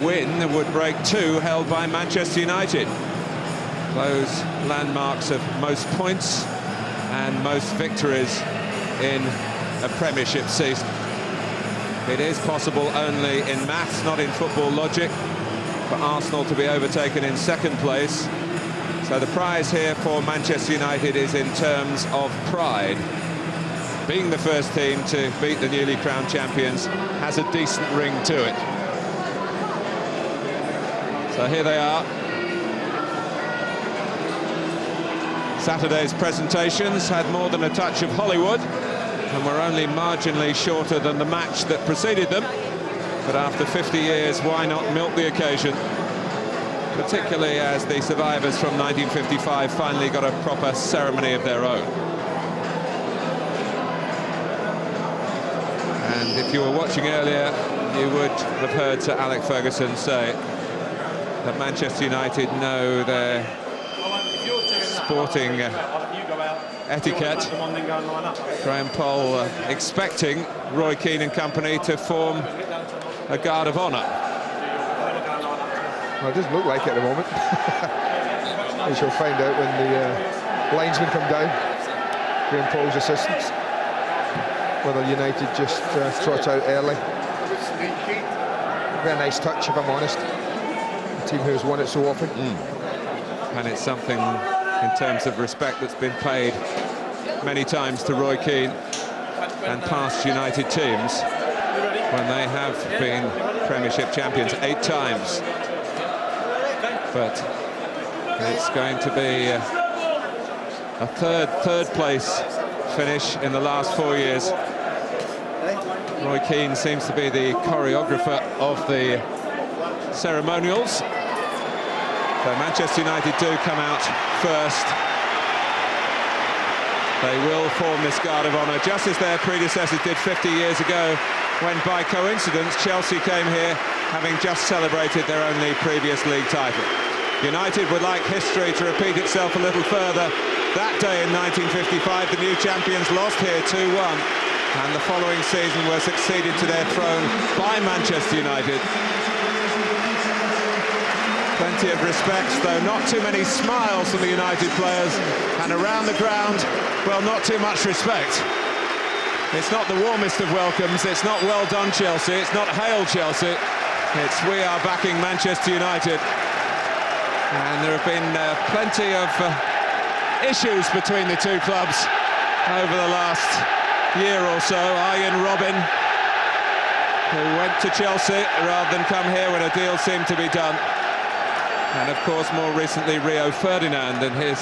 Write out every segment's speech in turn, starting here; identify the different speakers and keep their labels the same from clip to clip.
Speaker 1: Win would break two held by Manchester United. Those landmarks of most points and most victories in a Premiership season. It is possible only in maths, not in football logic, for Arsenal to be overtaken in second place. So the prize here for Manchester United is in terms of pride. Being the first team to beat the newly crowned champions has a decent ring to it. So here they are. Saturday's presentations had more than a touch of Hollywood and were only marginally shorter than the match that preceded them. But after 50 years, why not milk the occasion? Particularly as the survivors from 1955 finally got a proper ceremony of their own. And if you were watching earlier, you would have heard Sir Alex Ferguson say that Manchester United know their sporting etiquette. Graham Poll expecting Roy Keane and company to form a guard of honour.
Speaker 2: Well, it doesn't look like it at the moment. We shall find out when the linesmen come down, Graham Poll's assistants, whether United just trot out early. Very nice touch, if I'm honest. A team who has won it so often.
Speaker 1: And it's something in terms of respect that's been paid many times to Roy Keane and past United teams when they have been Premiership champions 8 times. But it's going to be a third place finish in the last 4 years. Roy Keane seems to be the choreographer of the ceremonials. So Manchester United do come out first. They will form this guard of honour, just as their predecessors did 50 years ago, when by coincidence Chelsea came here having just celebrated their only previous league title. United would like history to repeat itself a little further. That day in 1955, the new champions lost here 2-1, and the following season were succeeded to their throne by Manchester United. Plenty of respect, though not too many smiles from the United players, and around the ground, well, not too much respect. It's not the warmest of welcomes, it's not well done Chelsea, it's not hail Chelsea, it's we are backing Manchester United. And there have been plenty of issues between the two clubs over the last year or so. Arjen Robben, who went to Chelsea rather than come here when a deal seemed to be done. And of course, more recently, Rio Ferdinand and his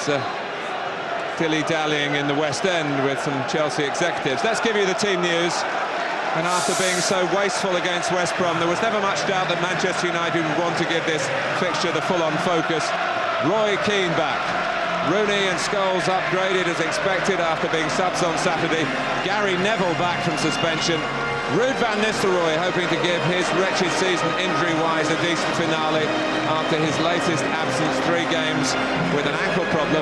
Speaker 1: dilly-dallying in the West End with some Chelsea executives. Let's give you the team news. And after being so wasteful against West Brom, there was never much doubt that Manchester United would want to give this fixture the full-on focus. Roy Keane back. Rooney and Scholes upgraded as expected after being subs on Saturday. Gary Neville back from suspension. Ruud van Nistelrooy hoping to give his wretched season injury-wise a decent finale after his latest absence, 3 games with an ankle problem.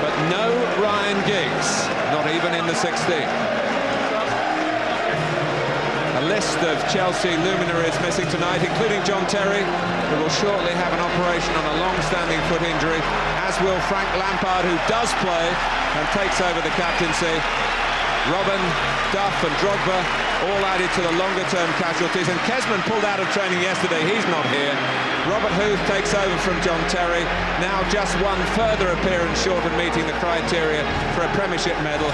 Speaker 1: But no Ryan Giggs, not even in the 16. A list of Chelsea luminaries missing tonight, including John Terry, who will shortly have an operation on a long-standing foot injury, as will Frank Lampard, who does play and takes over the captaincy. Robben, Duff and Drogba all added to the longer-term casualties, and Kesman pulled out of training yesterday, he's not here. Robert Huth takes over from John Terry, now just one further appearance short of meeting the criteria for a Premiership medal.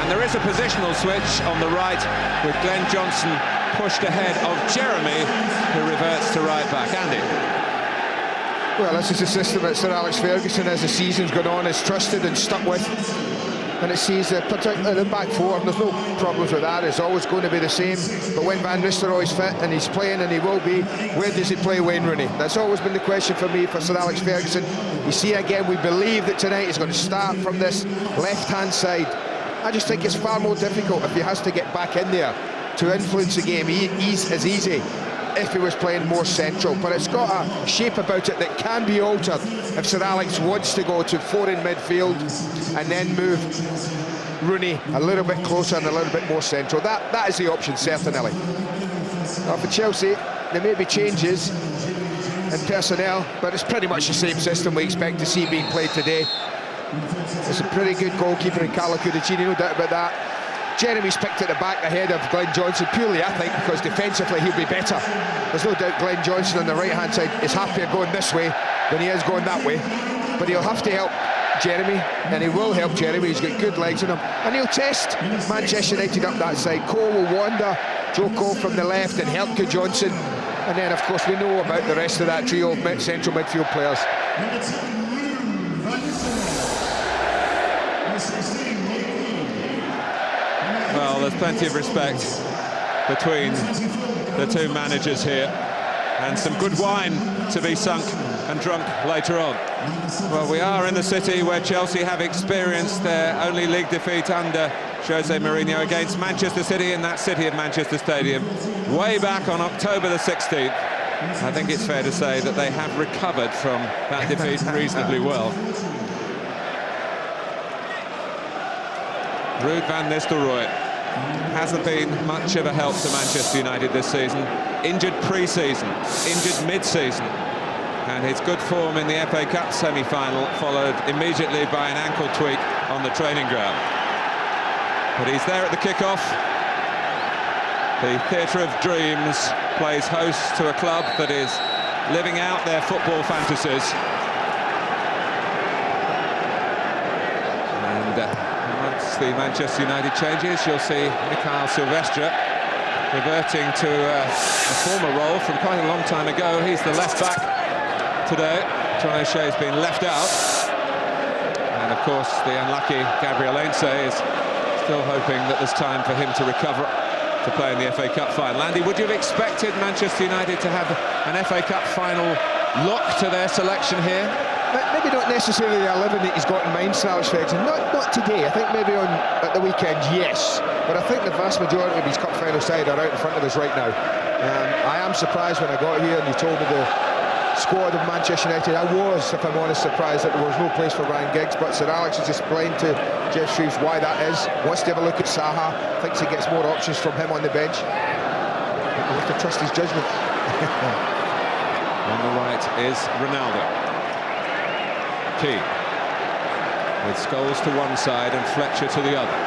Speaker 1: And there is a positional switch on the right, with Glenn Johnson pushed ahead of Jeremy, who reverts to right back. Andy?
Speaker 2: Well, this is the system that Sir Alex Ferguson, as the season's gone on, has trusted and stuck with. And it sees particularly the back four, there's no problems with that, it's always going to be the same. But when Van Nistelrooy's fit, and he's playing, and he will be, where does he play Wayne Rooney? That's always been the question for me, for Sir Alex Ferguson. You see, again, we believe that tonight he's going to start from this left-hand side. I just think it's far more difficult if he has to get back in there to influence the game. He's as easy if he was playing more central, but it's got a shape about it that can be altered if Sir Alex wants to go to 4 in midfield and then move Rooney a little bit closer and a little bit more central. That is the option, certainly. For Chelsea, there may be changes. in personnel, but it's pretty much the same system we expect to see being played today. It's a pretty good goalkeeper in Carlo Cudicini, no doubt about that. Jeremy's picked at the back ahead of Glenn Johnson, purely, I think, because defensively he'll be better. There's no doubt Glenn Johnson on the right-hand side is happier going this way than he is going that way. But he'll have to help Jeremy, and he will help Jeremy. He's got good legs on him, and he'll test Manchester United up that side. Cole will wander Joe Cole from the left and Helmke Johnson, and then of course we know about the rest of that trio of central midfield players.
Speaker 1: Well, there's plenty of respect between the two managers here, and some good wine to be sunk and drunk later on. Well, we are in the city where Chelsea have experienced their only league defeat under Jose Mourinho against Manchester City in that city of Manchester Stadium way back on October the 16th. I think it's fair to say that they have recovered from that defeat reasonably well. Ruud van Nistelrooy hasn't been much of a help to Manchester United this season. Injured pre-season, injured mid-season, and his good form in the FA Cup semi-final followed immediately by an ankle tweak on the training ground. But he's there at the kick-off. The Theatre of Dreams plays host to a club that is living out their football fantasies. And once the Manchester United changes, you'll see Mikael Silvestre reverting to a former role from quite a long time ago. He's the left back today. John O'Shea's been left out. And of course, the unlucky Gabriel Heinze is still hoping that there's time for him to recover to play in the FA Cup final. Andy, would you have expected Manchester United to have an FA Cup final look to their selection here?
Speaker 2: Maybe not necessarily the 11 that he's got in mind, Alex Ferguson. Not today. I think maybe at the weekend, yes. But I think the vast majority of his cup final side are out in front of us right now. I am surprised when I got here and you told me the squad of Manchester United. I was, if I'm honest, surprised that there was no place for Ryan Giggs, but Sir Alex has explained to Jeff Shreves why that is. Wants to have a look at Saha, thinks he gets more options from him on the bench. We'll have to trust his judgment.
Speaker 1: On the right is Ronaldo. Key with Scholes to one side and Fletcher to the other.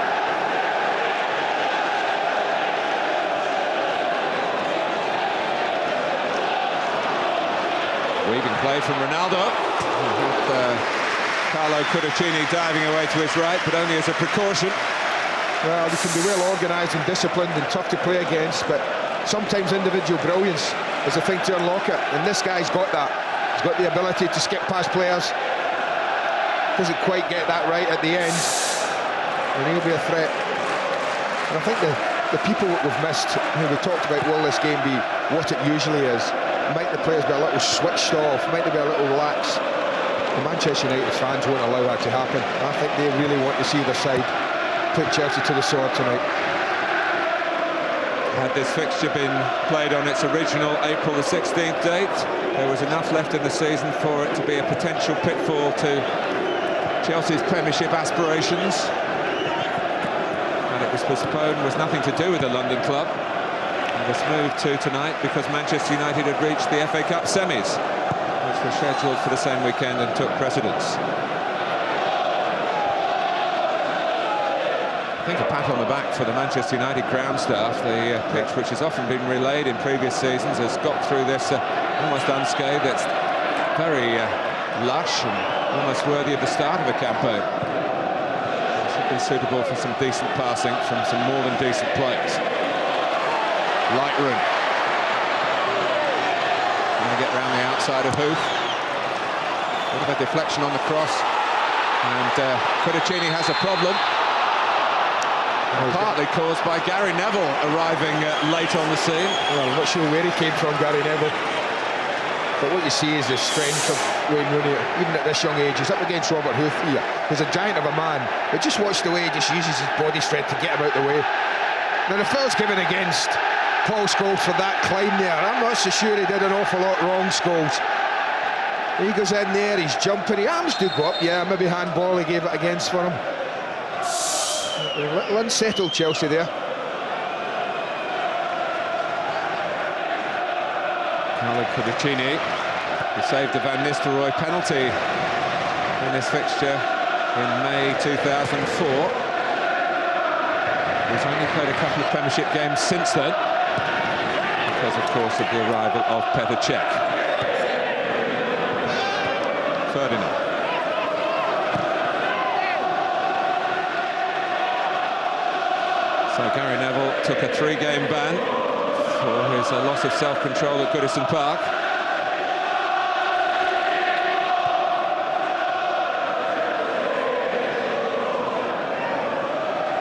Speaker 1: Weaving play from Ronaldo. Carlo Cudicini diving away to his right, but only as a precaution.
Speaker 2: Well, he can be well organised and disciplined and tough to play against, but sometimes individual brilliance is a thing to unlock it, and this guy's got that. He's got the ability to skip past players. Doesn't quite get that right at the end, and he'll be a threat. And I think the people that we've missed, who we talked about, will this game be what it usually is? Might the players be a little switched off? Might they be a little relaxed? The Manchester United fans won't allow that to happen. I think they really want to see their side put Chelsea to the sword tonight.
Speaker 1: Had this fixture been played on its original April the 16th date, there was enough left in the season for it to be a potential pitfall to Chelsea's Premiership aspirations. And it was postponed, was nothing to do with the London club. It was moved to tonight because Manchester United had reached the FA Cup semis, which were scheduled for the same weekend and took precedence. I think a pat on the back for the Manchester United ground staff. The pitch, which has often been relayed in previous seasons, has got through this almost unscathed. It's very lush and almost worthy of the start of a campaign. It should be suitable for some decent passing from some more than decent players. Light room. Trying to get round the outside of Huth. Bit of a deflection on the cross. And Cudicini has a problem. Partly caused by Gary Neville arriving late on the scene.
Speaker 2: Well, I'm not sure where he came from, Gary Neville. But what you see is the strength of Wayne Rooney, even at this young age. He's up against Robert Huth here. He's a giant of a man. But just watch the way he just uses his body strength to get him out the way. Now, the foul's given against Paul Scholes for that climb there. I'm not so sure he did an awful lot wrong, Scholes. He goes in there, he's jumping, his arms do go up. Yeah, maybe handball he gave it against for him. A little unsettled, Chelsea there.
Speaker 1: Carlo Cudicini He saved the Van Nistelrooy penalty in this fixture in May 2004. He's only played a couple of Premiership games since then, because, of course, of the arrival of Petr Cech. Ferdinand. So Gary Neville took a 3-game ban for his loss of self-control at Goodison Park.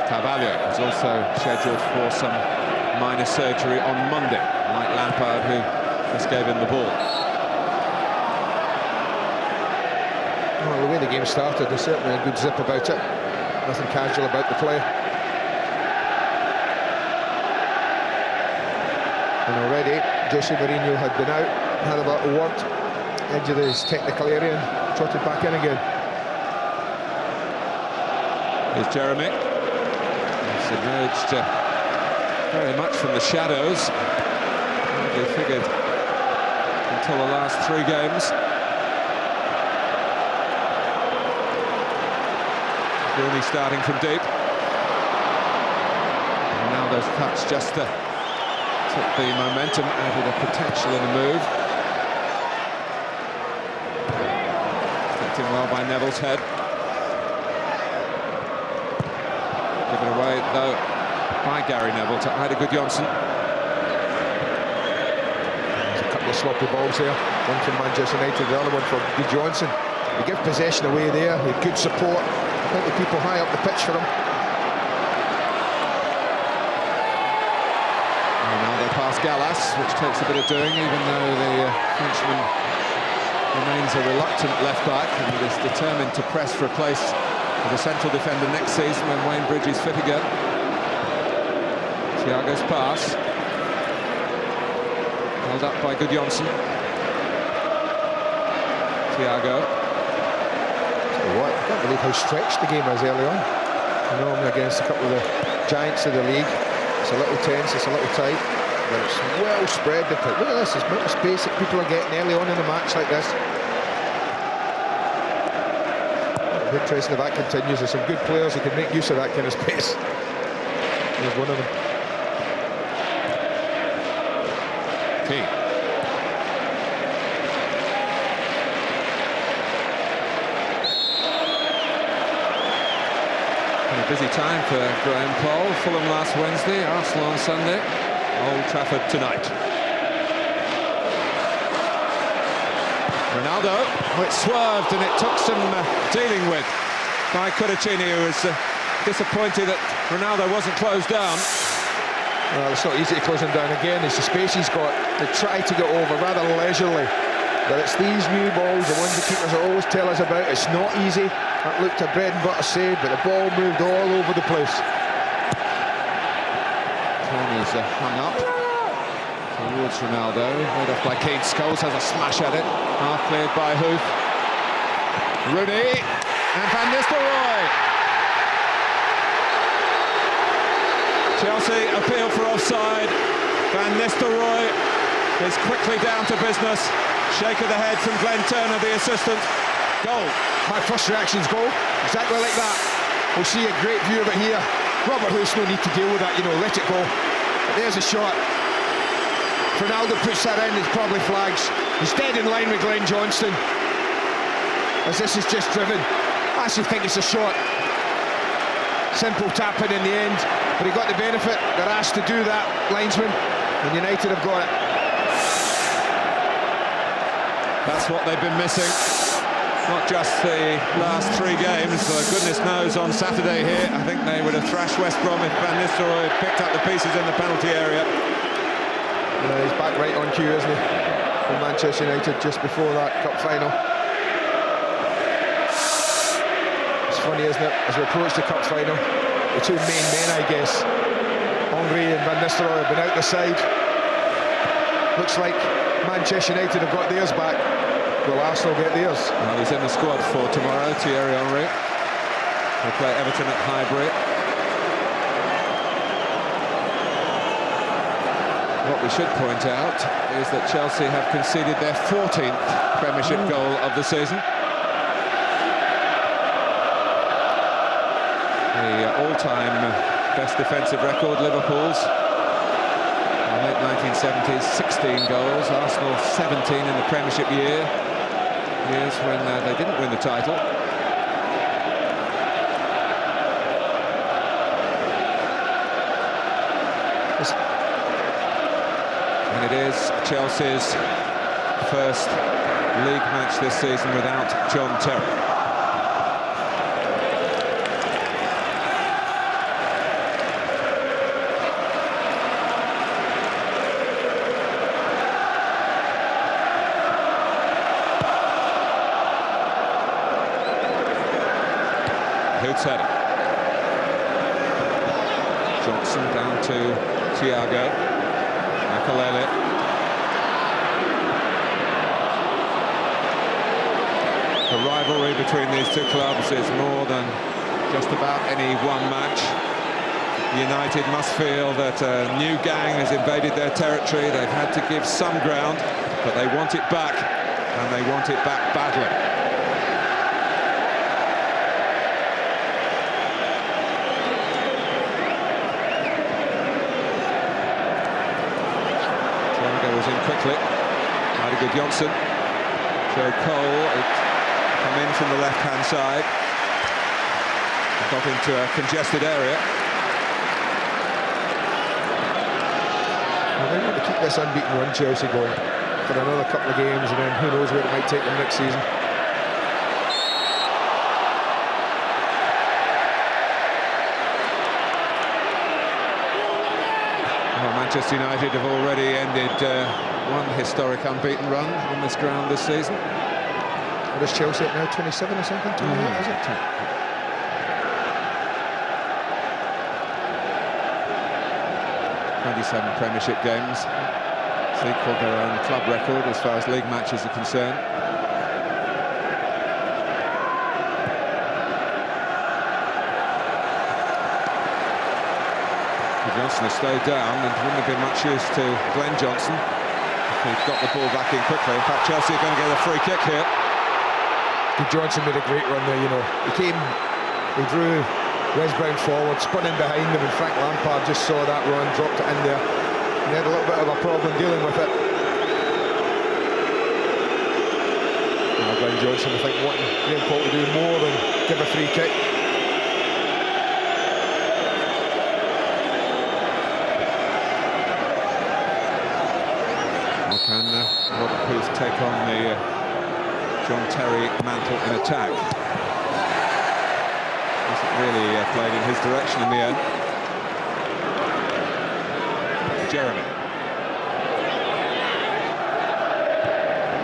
Speaker 1: Carvalho is also scheduled for some minor surgery on Monday, like Lampard, who just gave him the ball.
Speaker 2: Well, the way the game started, there's certainly a good zip about it. Nothing casual about the play. And already, Jose Mourinho had been out, had about a word, edge of his technical area, and trotted back in again.
Speaker 1: Here's Jeremy. He's emerged very much from the shadows. They figured until the last 3 games. Rooney starting from deep. Ronaldo's touch just took the momentum out of the potential in the move. Kicked in well by Neville's head. Given away, though, by Gary Neville to Eidur Gudjohnsen.
Speaker 2: There's a couple of sloppy balls here. One from Manchester United, the other one from Gudjohnsen. They give possession away there, they had good support. Plenty of people high up the pitch for him.
Speaker 1: Ronaldo past Gallas, which takes a bit of doing, even though the Frenchman remains a reluctant left-back and is determined to press for a place as a central defender next season when Wayne Bridge is fit again. Thiago's pass. Held up by Gudjohnsen. Thiago.
Speaker 2: What? I can't believe how stretched the game was early on. Normally against a couple of the giants of the league, it's a little tense, it's a little tight, but it's well spread. Look at this, there's amount of space that people are getting early on in a match like this. It's interesting if that continues. There's some good players who can make use of that kind of space. There's one of them.
Speaker 1: Key. A busy time for Graham Poll. Fulham last Wednesday, Arsenal on Sunday, Old Trafford tonight. Ronaldo, oh, it swerved and it took some dealing with by Cudicini, who was disappointed that Ronaldo wasn't closed down.
Speaker 2: Well, it's not easy to close him down again. It's the space he's got. They try to get over rather leisurely. But it's these new balls, the ones the keepers always tell us about. It's not easy. That looked a bread and butter save, but the ball moved all over the place.
Speaker 1: Tony's hung up towards Ronaldo. Made off by Keane. Scholes has a smash at it. Half cleared by Huth. Rooney and Van Nistelrooy. Chelsea appeal for offside. Van Nistelrooy is quickly down to business. Shake of the head from Glenn Turner, the assistant. Goal.
Speaker 2: My first reaction's goal. Exactly like that. We'll see a great view of it here. Robert Huth's no need to deal with that, you know, let it go. But there's a shot. Ronaldo puts that in, it's probably flags. He's dead in line with Glenn Johnston, as this is just driven. I actually think it's a shot. Simple tapping in the end, but he got the benefit. They're asked to do that, linesman, and United have got it.
Speaker 1: That's what they've been missing. Not just the last 3 games, but goodness knows on Saturday here, I think they would have thrashed West Brom if Van Nistelrooy picked up the pieces in the penalty area.
Speaker 2: Yeah, he's back right on cue, isn't he? For Manchester United just before that cup final. It's funny, isn't it? As we approach the cup final, the 2 main men, I guess, Henry and Van Nistelrooy have been out the side. Looks like Manchester United have got theirs back. Will Arsenal get theirs?
Speaker 1: Well, he's in the squad for tomorrow, Thierry Henry. They play Everton at Highbury. What we should point out is that Chelsea have conceded their 14th Premiership goal of the season. The all-time best defensive record, Liverpool's. In the late 1970s, 16 goals. Arsenal 17 in the Premiership years when they didn't win the title. And it is Chelsea's first league match this season without John Terry. Hoots header. Johnson down to Thiago. Makelele. The rivalry between these two clubs is more than just about any one match. United must feel that a new gang has invaded their territory. They've had to give some ground, but they want it back, and they want it back badly. Was in quickly. Good Johnson. Joe Cole come in from the left-hand side. Got into a congested area.
Speaker 2: Well, they want to keep this unbeaten run, Chelsea, going for another couple of games, and then who knows where it might take them next season.
Speaker 1: Manchester United have already ended one historic unbeaten run on this ground this season.
Speaker 2: What is Chelsea at now, 27 or something? 28, is it?
Speaker 1: 27 Premiership games. It's equalled their own club record as far as league matches are concerned. Johnson has stayed down, and wouldn't have been much use to Glenn Johnson if he'd got the ball back in quickly. In fact, Chelsea are going to get a free kick here.
Speaker 2: Johnson made a great run there, you know. He drew Wes Brown forward, spun in behind him, and Frank Lampard just saw that run, dropped it in there, and he had a little bit of a problem dealing with it. Now Glenn Johnson, I think, wanting Graham Potter to do more than give a free kick.
Speaker 1: Can Robert Huth take on the John Terry mantle in attack? Wasn't really played in his direction in the end. Jeremy.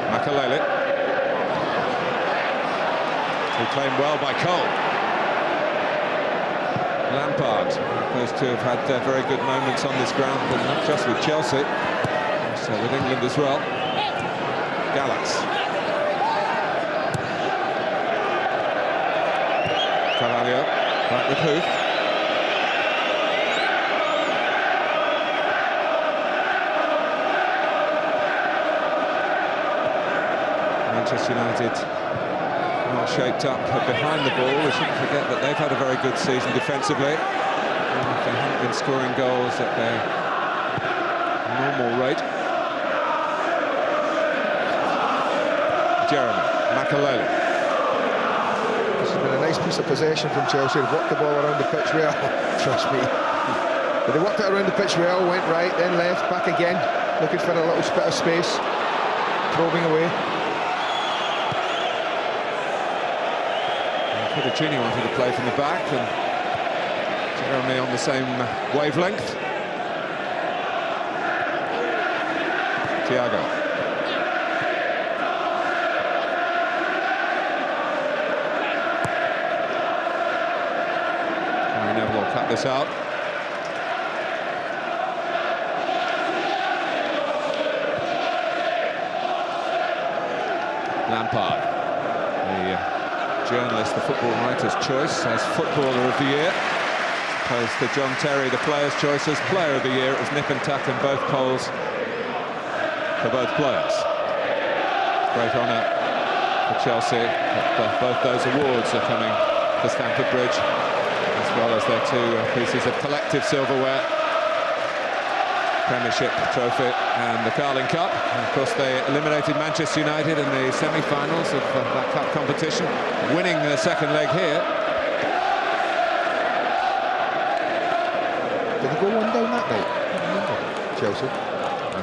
Speaker 1: Makelele. Reclaimed well by Cole. Lampard. Those two have had very good moments on this ground, but not just with Chelsea. So with England as well. Gallas. Carvalho, back with Huth. Manchester United not shaped up behind the ball. We shouldn't forget that they've had a very good season defensively. And they haven't been scoring goals at their normal rate. Jeremy, Makelele.
Speaker 2: This has been a nice piece of possession from Chelsea. They've worked the ball around the pitch well, trust me. But they worked it around the pitch well, went right, then left, back again, looking for a little bit of space, probing away.
Speaker 1: Cudicini wanted to play from the back, and Jeremy on the same wavelength. Thiago. Neville will cut this out. Lampard, the journalist, the football writer's choice as Footballer of the Year. opposed to John Terry, the players' choices. Player of the year, it was nip and tuck in both polls for both players. Great honour for Chelsea that both those awards are coming to Stamford Bridge, as well as their two pieces of collective silverware. Premiership trophy and the Carling Cup. And of course, they eliminated Manchester United in the semi-finals of that cup competition, winning the second leg here.
Speaker 2: Did they go one down that night? Chelsea.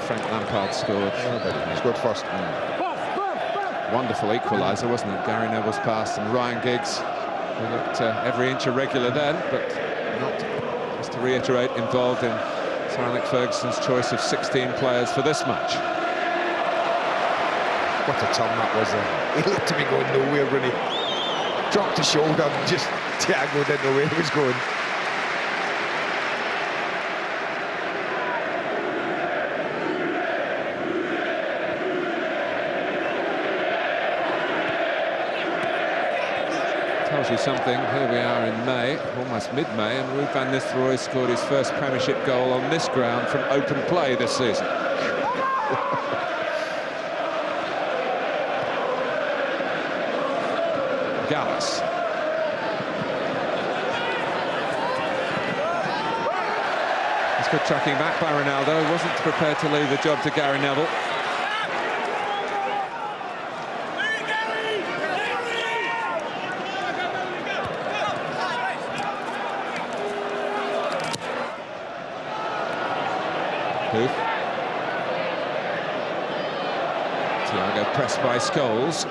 Speaker 1: Frank Lampard scored.
Speaker 2: He scored first.
Speaker 1: Wonderful equaliser, wasn't it? Gary Neville's pass, and Ryan Giggs, who looked every inch irregular then, but not, just to reiterate, involved in Sir Alex Ferguson's choice of 16 players for this match.
Speaker 2: What a turn that was there. He looked to be going nowhere when he dropped his shoulder and just Thiago didn't know where he was going.
Speaker 1: Tells you something. Here we are in May, almost mid-May, and Ruud van Nistelrooy scored his first Premiership goal on this ground from open play this season. Gallas. It's good tracking back by Ronaldo. He wasn't prepared to leave the job to Gary Neville. Thiago pressed by Scholes.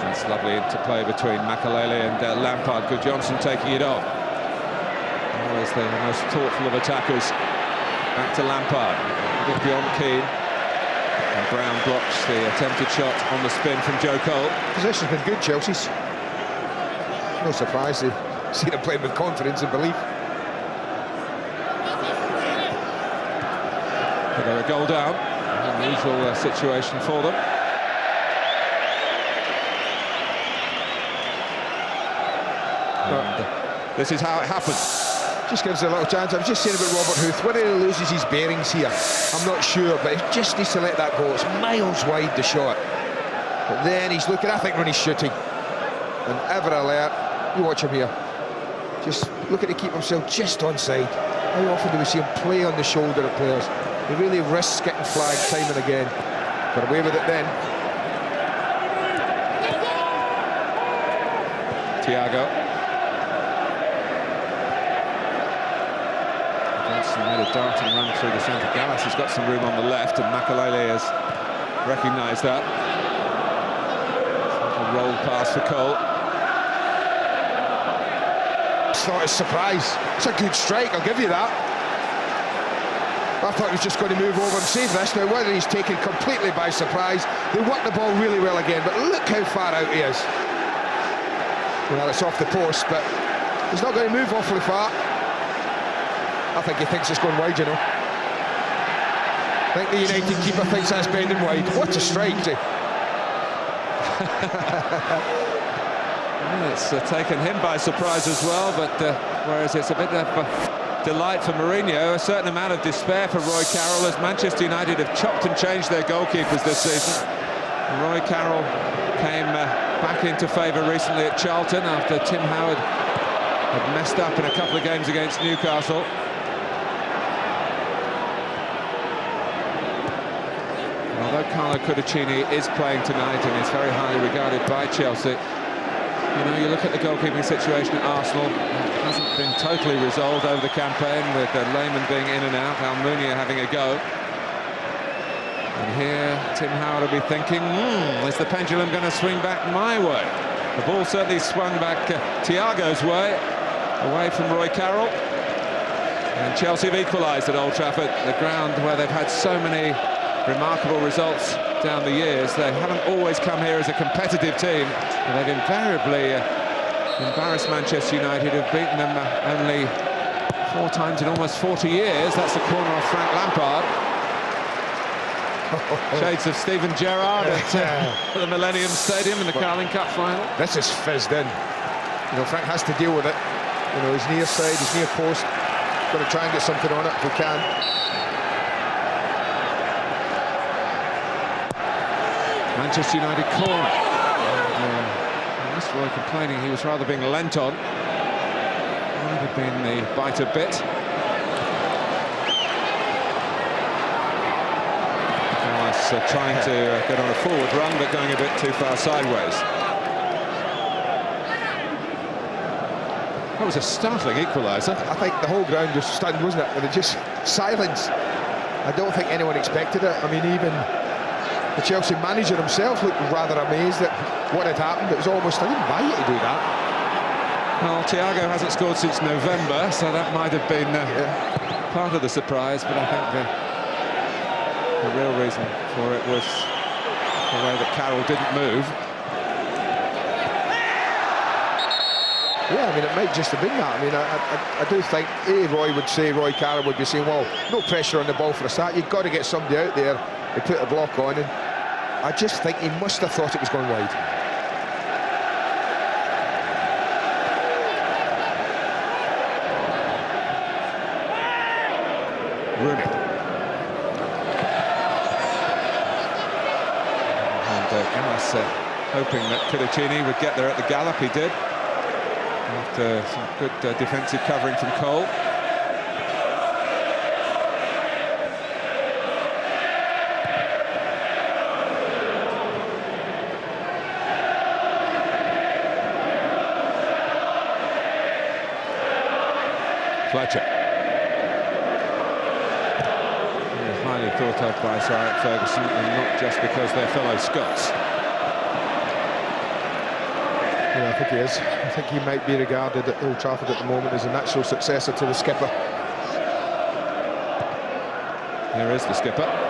Speaker 1: That's lovely interplay between Makelele and Lampard. Good Johnson taking it on. Always the most thoughtful of attackers. Back to Lampard. A bit beyond Keane. And Brown blocks the attempted shot on the spin from Joe Cole.
Speaker 2: Position's been good, Chelsea's. No surprise they've seen him playing with confidence and belief.
Speaker 1: They're a goal down. An unusual situation for them. And this is how it happens.
Speaker 2: Just gives it a little chance. I was just saying about Robert Huth, when he loses his bearings here, I'm not sure, but he just needs to let that go. It's miles wide, the shot. But then he's looking, I think, when he's shooting. And ever alert, you watch him here. Just looking to keep himself just onside. How often do we see him play on the shoulder of players? He really risks getting flagged time and again. Got away with it then.
Speaker 1: Thiago. Johnson made a darting run through the centre. Gallas has got some room on the left, and Makelele has recognised that. A roll pass for Cole.
Speaker 2: It's not a surprise. It's a good strike, I'll give you that. I thought he was just going to move over and save this. Now, whether he's taken completely by surprise, they work the ball really well again, but look how far out he is. Well, it's off the post, but he's not going to move awfully far. I think he thinks it's going wide, you know. I think the United keeper thinks that's bending wide. What a strike,
Speaker 1: Well, it's taken him by surprise as well, but whereas it's a bit of delight for Mourinho, a certain amount of despair for Roy Carroll, as Manchester United have chopped and changed their goalkeepers this season. Roy Carroll came back into favour recently at Charlton after Tim Howard had messed up in a couple of games against Newcastle. And although Carlo Cudicini is playing tonight and is very highly regarded by Chelsea, you know, you look at the goalkeeping situation at Arsenal, it hasn't been totally resolved over the campaign, with Lehmann being in and out, Almunia having a go. And here, Tim Howard will be thinking, is the pendulum going to swing back my way? The ball certainly swung back Thiago's way, away from Roy Carroll. And Chelsea have equalised at Old Trafford, the ground where they've had so many remarkable results down the years. They haven't always come here as a competitive team, but they've invariably embarrassed Manchester United, who've beaten them only 4 times in almost 40 years. That's the corner off Frank Lampard. Shades of Steven Gerrard at the Millennium Stadium in the Carling Cup final.
Speaker 2: This is fizzed in. You know, Frank has to deal with it. You know, his near side, his near post. Got to try and get something on it if we can.
Speaker 1: Manchester United corner. Roy complaining he was rather being lent on. Might have been the bite a bit. Trying to get on a forward run, but going a bit too far sideways. That was a startling equaliser.
Speaker 2: I think the whole ground was stunned, wasn't it? And it just silence. I don't think anyone expected it. I mean, even the Chelsea manager himself looked rather amazed at what had happened. It was almost, I didn't buy you to do that.
Speaker 1: Well, Thiago hasn't scored since November, so that might have been part of the surprise, but I think the real reason for it was the way that Carroll didn't move.
Speaker 2: Yeah, I mean, it might just have been that. I mean, I do think Roy Carroll would be saying, well, no pressure on the ball for a start. You've got to get somebody out there to put a block on, and I just think he must have thought it was going wide.
Speaker 1: Rooney. Gallas hoping that Cudicini would get there at the gallop. He did, after some good defensive covering from Cole. Fletcher. Highly thought of by Sir Alex Ferguson, and not just because they're fellow Scots.
Speaker 2: Yeah, I think he is. I think he might be regarded at Old Trafford at the moment as a natural successor to the skipper.
Speaker 1: Here is the skipper.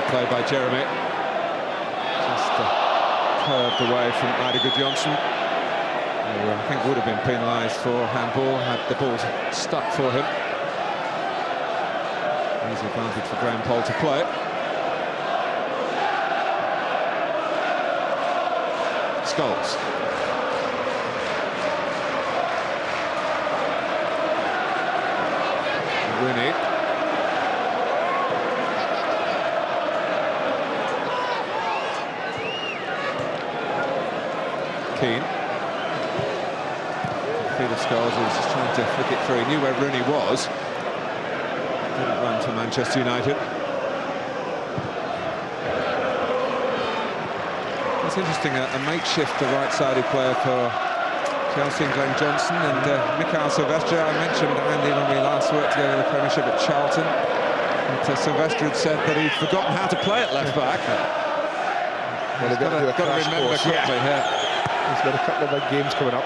Speaker 1: Play by Jeremy, just curved away from Eidur Gudjohnsen, who I think would have been penalised for handball had the ball stuck for him. Easy advantage for Graham Poll to play. Scholes. Rooney. Keane. Peter Scholes was just trying to flick it through. He knew where Rooney was. Didn't run for Manchester United. It's interesting, a makeshift right-sided player for Chelsea and Glenn Johnson, and Mikael Silvestre. I mentioned Andy when we last worked together in the Premiership at Charlton. And, Silvestre had said that he'd forgotten how to play at left-back.
Speaker 2: Well,
Speaker 1: he's got to remember quickly here.
Speaker 2: He's got a couple of big games coming up.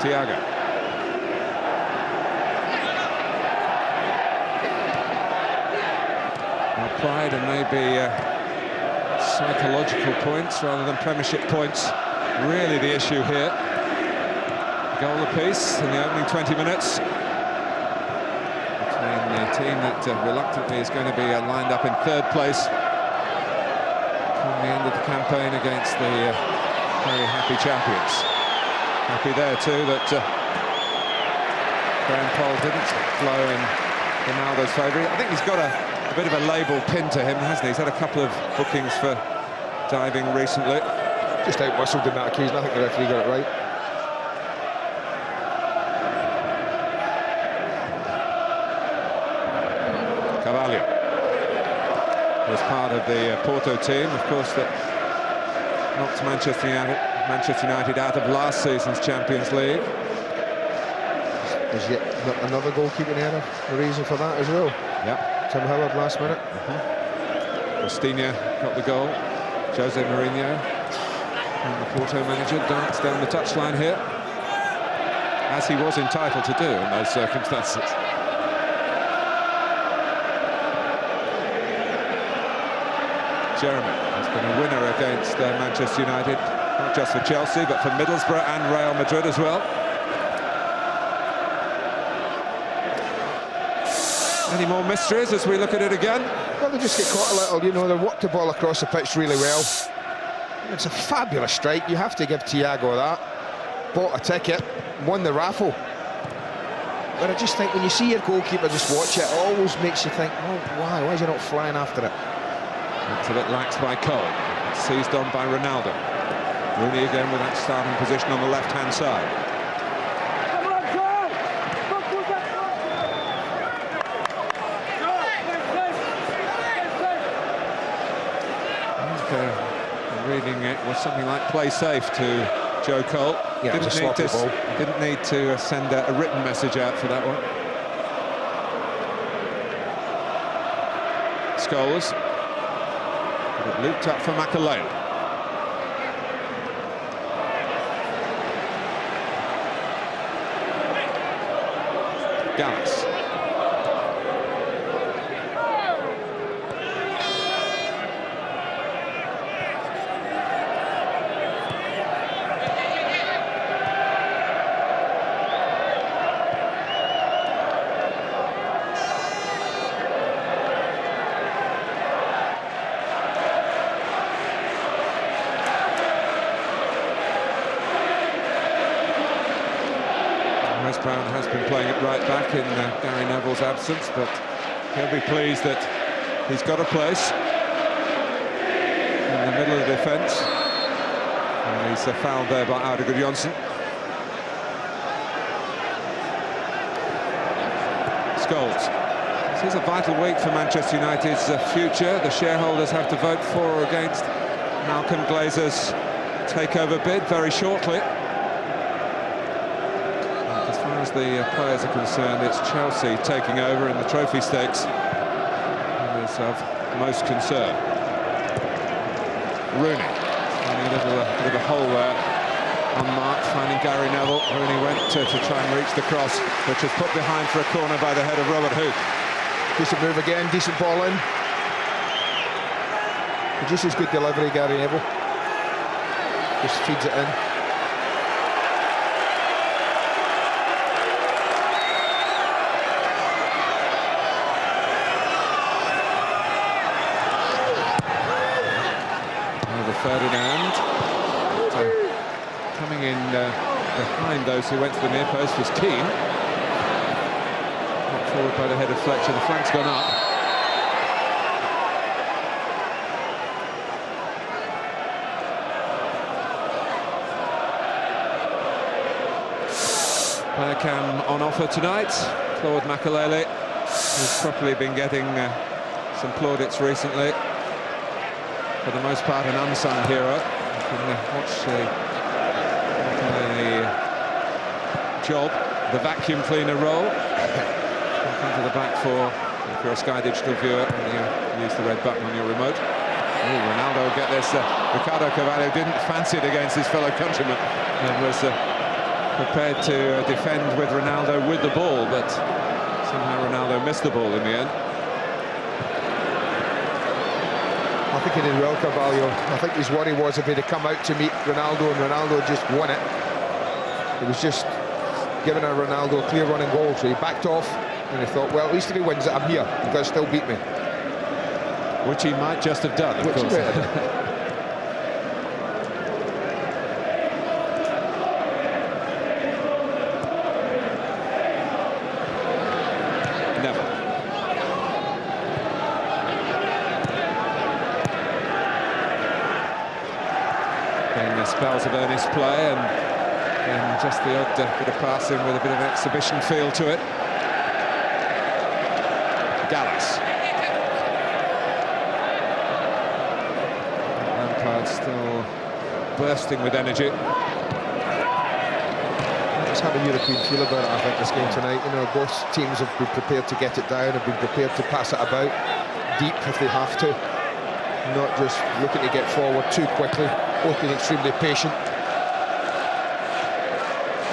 Speaker 1: Thiago. Well, pride and maybe psychological points rather than Premiership points really the issue here. Goal apiece in the opening 20 minutes. The team that reluctantly is going to be lined up in third place from the end of the campaign against the very happy champions. Happy there too that Graham Poll didn't blow in Ronaldo's favour. I think he's got a bit of a label pinned to him, hasn't he? He's had a couple of bookings for diving recently.
Speaker 2: Just out-whistled in that occasion. I think the referee got it right.
Speaker 1: Was part of the Porto team, of course, that knocked Manchester United out of last season's Champions League.
Speaker 2: There's yet another goalkeeping error, the reason for that as well.
Speaker 1: Yep.
Speaker 2: Tim Howard last minute.
Speaker 1: Rostinha got the goal. Jose Mourinho, and the Porto manager, darts down the touchline here. as he was entitled to do in those circumstances. Jeremy has been a winner against Manchester United, not just for Chelsea, but for Middlesbrough and Real Madrid as well. Any more mysteries as we look at it again?
Speaker 2: Well, they just get caught a little, you know, they work the ball across the pitch really well. It's a fabulous strike, you have to give Thiago that. Bought a ticket, won the raffle. But I just think when you see your goalkeeper just watch it, it always makes you think, oh, why is he not flying after it?
Speaker 1: It's a bit lax by Cole, seized on by Ronaldo. Rooney again with that starting position on the left-hand side. Reading it was something like play safe to Joe Cole.
Speaker 2: Yeah,
Speaker 1: Didn't need to send a written message out for that one. Scholes. But it looped up for Makelele. Gallas. Brown has been playing it right back in Gary Neville's absence, but he'll be pleased that he's got a place in the middle of the defence. And he's fouled there by Odegaard Johnson. Scholes. This is a vital week for Manchester United's future. The shareholders have to vote for or against Malcolm Glazer's takeover bid very shortly. As the players are concerned, it's Chelsea taking over in the trophy stakes that is of most concern. Rooney, finding a little bit of a hole there on mark, finding Gary Neville. Rooney went to try and reach the cross, which was put behind for a corner by the head of Robert Huth.
Speaker 2: Decent move again, decent ball in. Just as good delivery, Gary Neville. Just feeds it in.
Speaker 1: Ferdinand coming in behind those who went to the near post was Keane. Knocked forward by the head of Fletcher. The flank's gone up. Player cam on offer tonight. Claude Makelele, who's probably been getting some plaudits recently. For the most part, an unsung hero. You can watch the job, the vacuum cleaner role. Come to the back for, if you're a Sky Digital viewer, and you use the red button on your remote. Ooh, Ronaldo will get this. Ricardo Carvalho didn't fancy it against his fellow countryman and was prepared to defend with Ronaldo with the ball, but somehow Ronaldo missed the ball in the end.
Speaker 2: I think he did well, Carvalho. I think his worry was if he'd have come out to meet Ronaldo and Ronaldo just won it. It was just giving a Ronaldo a clear running goal, so he backed off and he thought, well, at least if he wins it, I'm here. You've got to still beat me.
Speaker 1: Which he might just have done, of course. Spells of earnest play and just the odd bit of passing with a bit of exhibition feel to it. Gallas. Lampard still bursting with energy.
Speaker 2: Just have a European feel about it, I think, this game tonight. You know, both teams have been prepared to get it down, have been prepared to pass it about deep if they have to. Not just looking to get forward too quickly. Both been extremely patient.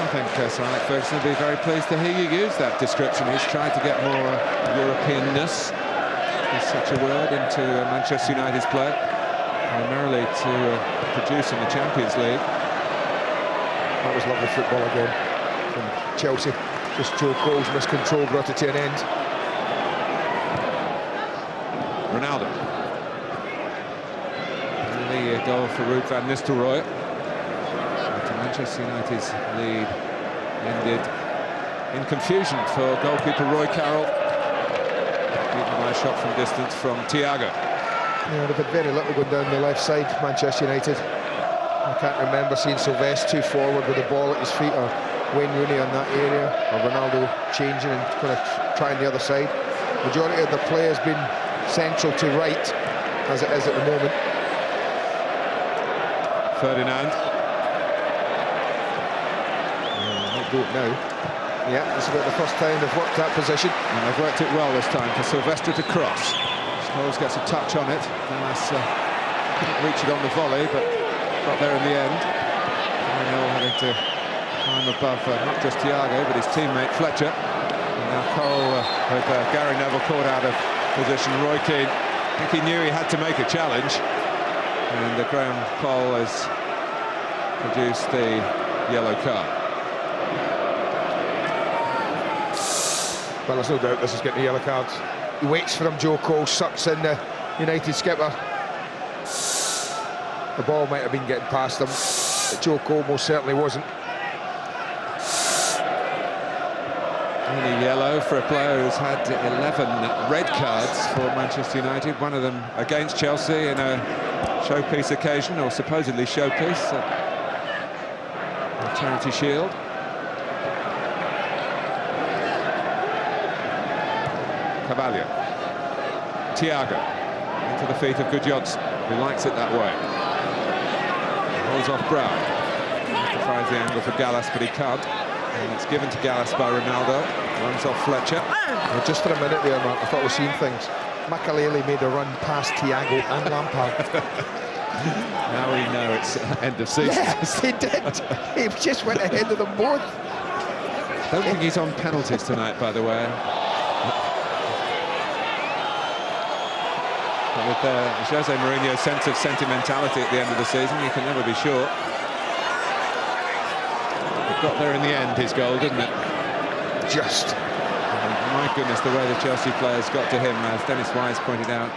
Speaker 1: think Sir Alex Ferguson will be very pleased to hear you use that description. He's tried to get more Europeanness, is such a word, into Manchester United's play, primarily to produce in the Champions League.
Speaker 2: That was lovely football again from Chelsea. Just Joe Cole's miscontrol brought it to an end.
Speaker 1: Ronaldo. And the goal for Ruud van Nistelrooy. Manchester United's lead ended in confusion for goalkeeper Roy Carroll. Beaten by a shot from distance from Thiago.
Speaker 2: Yeah, they've had very little going down the left side, Manchester United. I can't remember seeing Sylvester too forward with the ball at his feet, or Wayne Rooney on that area, or Ronaldo changing and kind of trying the other side. Majority of the play has been central to right, as it is at the moment.
Speaker 1: Ferdinand.
Speaker 2: Do it now. Yeah, this is about the first time they've worked that position.
Speaker 1: And they've worked it well this time for Sylvester to cross. Scholes gets a touch on it. Dallas couldn't reach it on the volley, but got there in the end. Neville having to climb above not just Thiago, but his teammate Fletcher. And now Cole with Gary Neville caught out of position. Roy Keane, I think he knew he had to make a challenge. And Graham Poll has produced the yellow card.
Speaker 2: Well, there's no doubt this is getting a yellow card. He waits for him, Joe Cole, sucks in the United skipper. The ball might have been getting past him, but Joe Cole most certainly wasn't.
Speaker 1: Only yellow for a player who's had 11 red cards for Manchester United, one of them against Chelsea in a showpiece occasion, or supposedly showpiece, a Charity Shield. Carvalho. Thiago into the feet of Gudjohnsen, who likes it that way. Holds off Brown. Tries the angle for Gallas, but he can't. And it's given to Gallas by Ronaldo. Runs off Fletcher.
Speaker 2: Well, just for a minute there, Mark, I thought we've seen things. Makelele made a run past Thiago and Lampard.
Speaker 1: Now we know it's end of season.
Speaker 2: Yes, he did. He just went ahead of them both.
Speaker 1: Don't think he's on penalties tonight, by the way. With Jose Mourinho's sense of sentimentality at the end of the season, you can never be sure. It got there in the end, his goal, didn't it?
Speaker 2: Just.
Speaker 1: And my goodness, the way the Chelsea players got to him, as Dennis Wise pointed out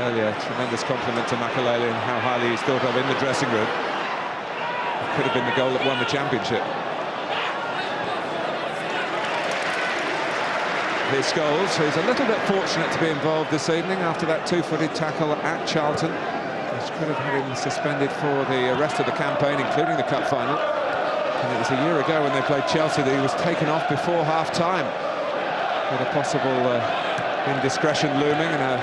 Speaker 1: earlier, tremendous compliment to Makelele and how highly he's thought of in the dressing room. It could have been the goal that won the championship. Here's Scholes, who's a little bit fortunate to be involved this evening after that two-footed tackle at Charlton, which could have had him suspended for the rest of the campaign, including the cup final. And it was a year ago when they played Chelsea that he was taken off before half-time, with a possible indiscretion looming, and a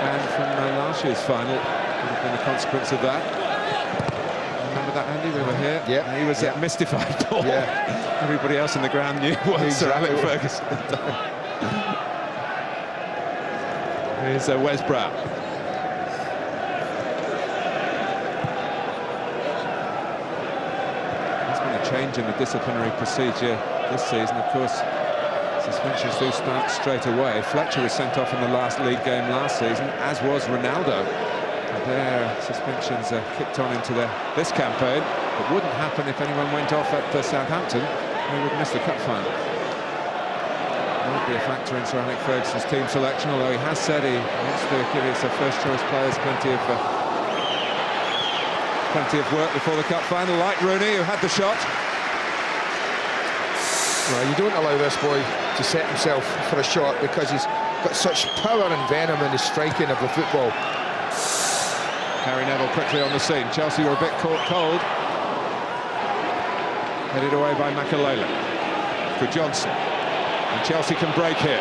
Speaker 1: ban from last year's final would have been the consequence of that. Remember that, Andy? We were here.
Speaker 2: Yeah.
Speaker 1: He was mystified. Yeah. Everybody else in the ground knew what Sir Alex Ferguson had done. Here's Wes Brown. There's been a change in the disciplinary procedure this season. Of course, suspensions do start straight away. Fletcher was sent off in the last league game last season, as was Ronaldo. And their suspensions kicked on into this campaign. It wouldn't happen if anyone went off at Southampton. They would miss the cup final. Might be a factor in Sir Alex Ferguson's team selection, although he has said he wants to give his first-choice players plenty of work before the cup final, like Rooney, who had the shot.
Speaker 2: Well, you don't allow this boy to set himself for a shot because he's got such power and venom in his striking of the football.
Speaker 1: Gary Neville quickly on the scene. Chelsea were a bit caught cold. Headed away by Makelele. For Johnson. And Chelsea can break here.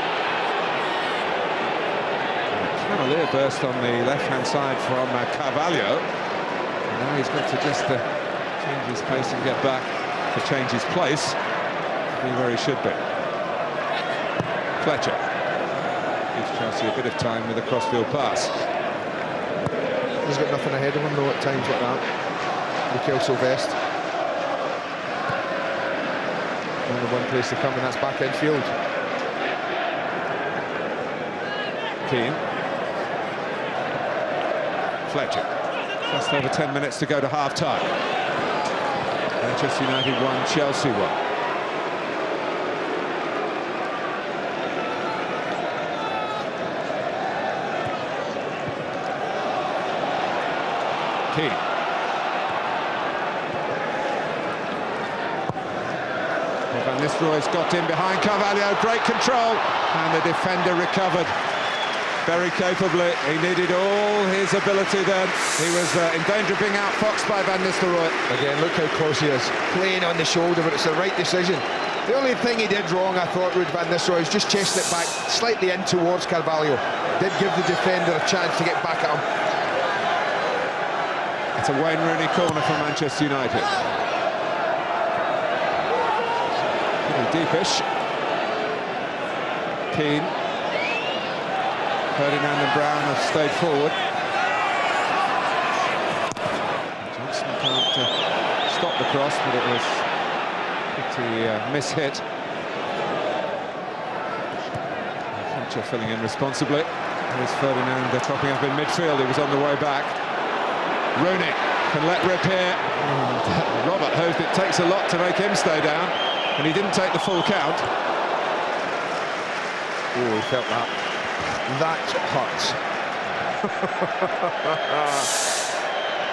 Speaker 1: Cavalier burst on the left-hand side from Carvalho. And now he's got to just change his pace and get back to change his place. Be where he should be. Fletcher gives Chelsea a bit of time with a crossfield pass.
Speaker 2: He's got nothing ahead of him though at times like that. Mikel Sylvester. one place to come, and that's back infield.
Speaker 1: Keane. Fletcher. Just over 10 minutes to go to half-time. Manchester United 1, Chelsea 1. Keane. Van Nistelrooy's got in behind Carvalho, great control, and the defender recovered very capably. He needed all his ability then. He was in danger of being outfoxed by Van Nistelrooy.
Speaker 2: Again, look how close he is, playing on the shoulder, but it's the right decision. The only thing he did wrong, I thought, with Van Nistelrooy was just chasing it back slightly in towards Carvalho. Did give the defender a chance to get back at him.
Speaker 1: It's a Wayne Rooney corner for Manchester United. Deepish. Keane. Ferdinand and Brown have stayed forward. Johnson can't stop the cross, but it was pretty mishit. Fletcher filling in responsibly. Here's Ferdinand topping up in midfield. He was on the way back. Rooney can let rip here. Robert hoped it takes a lot to make him stay down, and he didn't take the full count.
Speaker 2: Oh, he felt that. That hurts.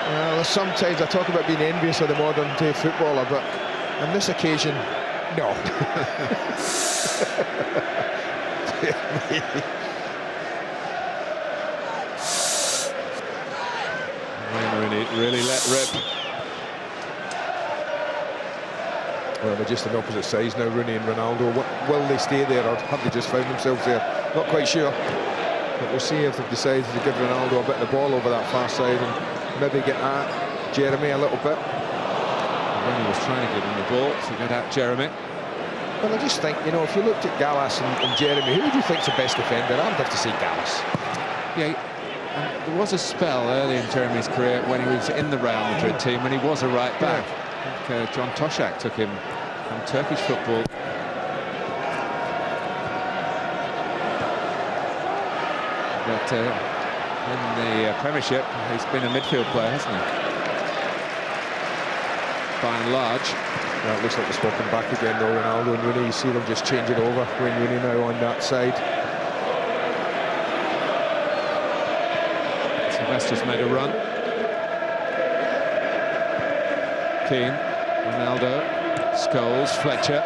Speaker 2: Well, sometimes I talk about being envious of the modern-day footballer, but on this occasion, no.
Speaker 1: Rooney really let rip.
Speaker 2: Well, they're just on opposite sides now, Rooney and Ronaldo. Will they stay there, or have they just found themselves there? Not quite sure. But we'll see if they've decided to give Ronaldo a bit of the ball over that far side and maybe get at Jeremy a little bit.
Speaker 1: Rooney was trying to give him the ball to get at Jeremy.
Speaker 2: Well, I just think, you know, if you looked at Gallas and Jeremy, who do you think's the best defender? I'd have to say Gallas.
Speaker 1: Yeah, and there was a spell early in Jeremy's career when he was in the Real Madrid team, when he was a right back.
Speaker 2: Yeah.
Speaker 1: I think John Toshak took him from Turkish football. But in the Premiership, he's been a midfield player, hasn't he? By and large.
Speaker 2: Well, it looks like they're swapping back again, though, Ronaldo and Rooney. You see them just changing over. Wayne Rooney now on that side.
Speaker 1: Sylvester's made a run. Keane, Ronaldo, Scholes, Fletcher.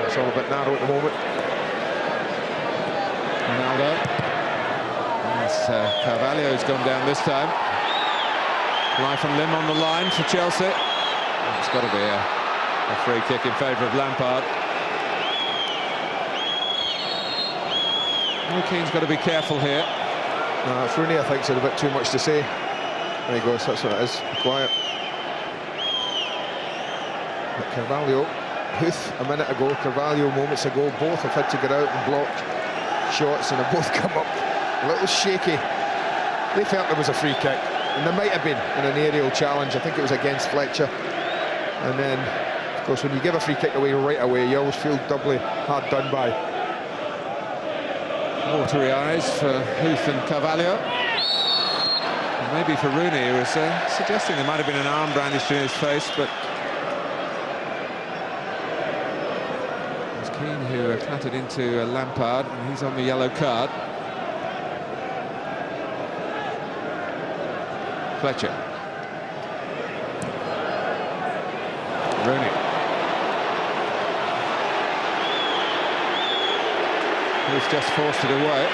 Speaker 2: It's all a bit narrow at the moment.
Speaker 1: Ronaldo. Carvalho's gone down this time. Life and limb on the line for Chelsea. It's got to be a free kick in favour of Lampard. Keane's got to be careful here.
Speaker 2: It's Rooney, I think, said a bit too much to say. There he goes, that's what it is. Quiet. But Carvalho, Huth a minute ago, Carvalho moments ago, both have had to get out and block shots, and have both come up a little shaky. They felt there was a free kick, and there might have been in an aerial challenge. I think it was against Fletcher. And then, of course, when you give a free kick away right away, you always feel doubly hard done by.
Speaker 1: Watery eyes for Huth and Carvalho. And maybe for Rooney, who was suggesting there might have been an arm brandished in his face, but it was Keane who clattered into Lampard, and he's on the yellow card. Fletcher. Rooney. He's just forced it away.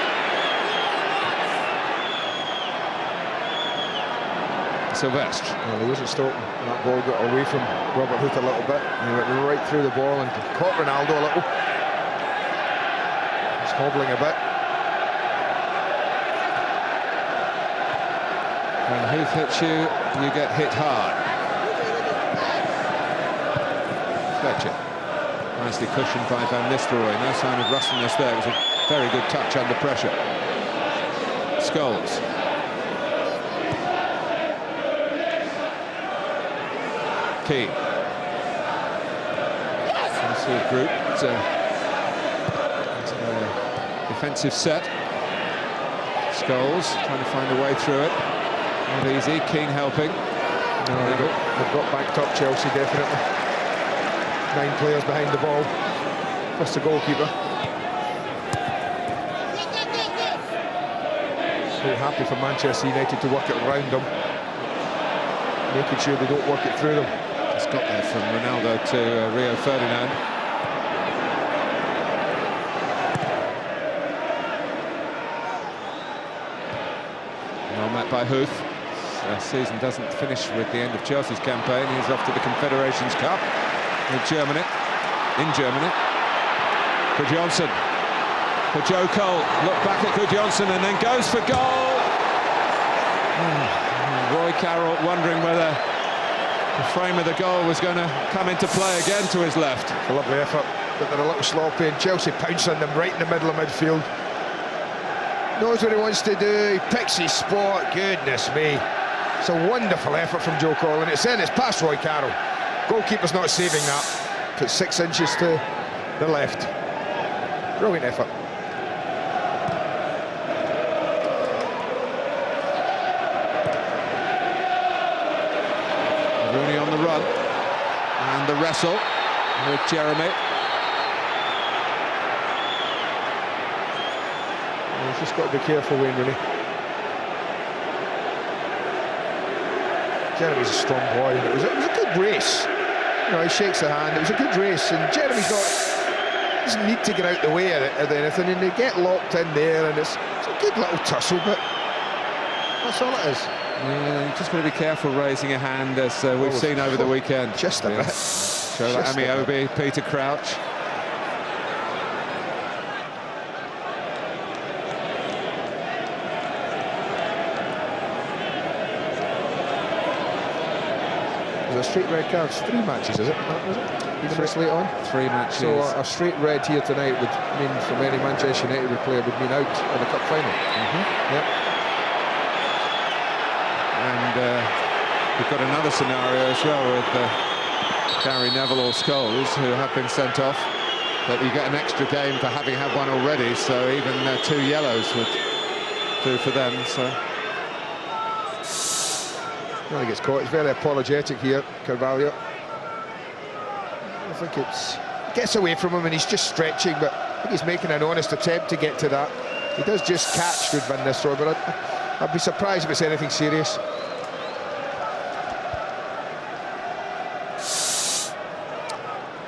Speaker 1: Sylvestre.
Speaker 2: Well, he wasn't stopping. That ball got away from Robert Huth a little bit. He went right through the ball and caught Ronaldo a little. He's hobbling a bit.
Speaker 1: When Huth hits you, you get hit hard. Fletcher. Nicely cushioned by Van Nistelrooy. No sign of rustiness there. It was a very good touch under pressure. Scholes. Keane. Chelsea have grouped defensive set. Scholes trying to find a way through it. Not easy. King helping.
Speaker 2: No, they've got backed up, Chelsea, definitely. 9 players behind the ball. Plus the goalkeeper. So happy for Manchester United to work it around them, making sure they don't work it through them.
Speaker 1: It's got there from Ronaldo to Rio Ferdinand. Well met by Huth. The season doesn't finish with the end of Chelsea's campaign. He's off to the Confederations Cup with Germany, in Germany. Gudjohnsen for Joe Cole. Look back at Gudjohnsen and then goes for goal. Roy Carroll wondering whether the frame of the goal was going to come into play again to his left.
Speaker 2: It's a lovely effort, but they're a little sloppy, and Chelsea pounce on them right in the middle of midfield. Knows what he wants to do, he picks his spot. Goodness me. It's a wonderful effort from Joe Cole, and it's past Roy Carroll. Goalkeeper's not saving that. Put 6 inches to the left. Brilliant effort.
Speaker 1: Rooney on the run, and the wrestle with Jeremy.
Speaker 2: He's just got to be careful, Wayne Rooney. Jeremy's a strong boy, and it was a good race. You know, he shakes the hand. It was a good race, and Jeremy's doesn't need to get out the way of anything, and they get locked in there, and it's a good little tussle, but that's all it is.
Speaker 1: Yeah, you've just got to be careful raising a hand, as we've seen over the weekend.
Speaker 2: Just a bit.
Speaker 1: Shola Amiobi, Peter Crouch.
Speaker 2: There's a straight red card. It's 3 matches, is it? Is it? Even this late on?
Speaker 1: 3 matches.
Speaker 2: So a straight red here tonight would mean, for any Manchester United player, would mean out in the cup final. Yep.
Speaker 1: And we've got another scenario as well with Gary Neville or Scholes, who have been sent off, but you get an extra game for having had one already, so even 2 yellows would do for them. So
Speaker 2: Well, he gets caught. He's very apologetic here, Carvalho. I think he gets away from him and he's just stretching, but I think he's making an honest attempt to get to that. He does just catch Ruud van Nistelrooy, but I'd be surprised if it's anything serious.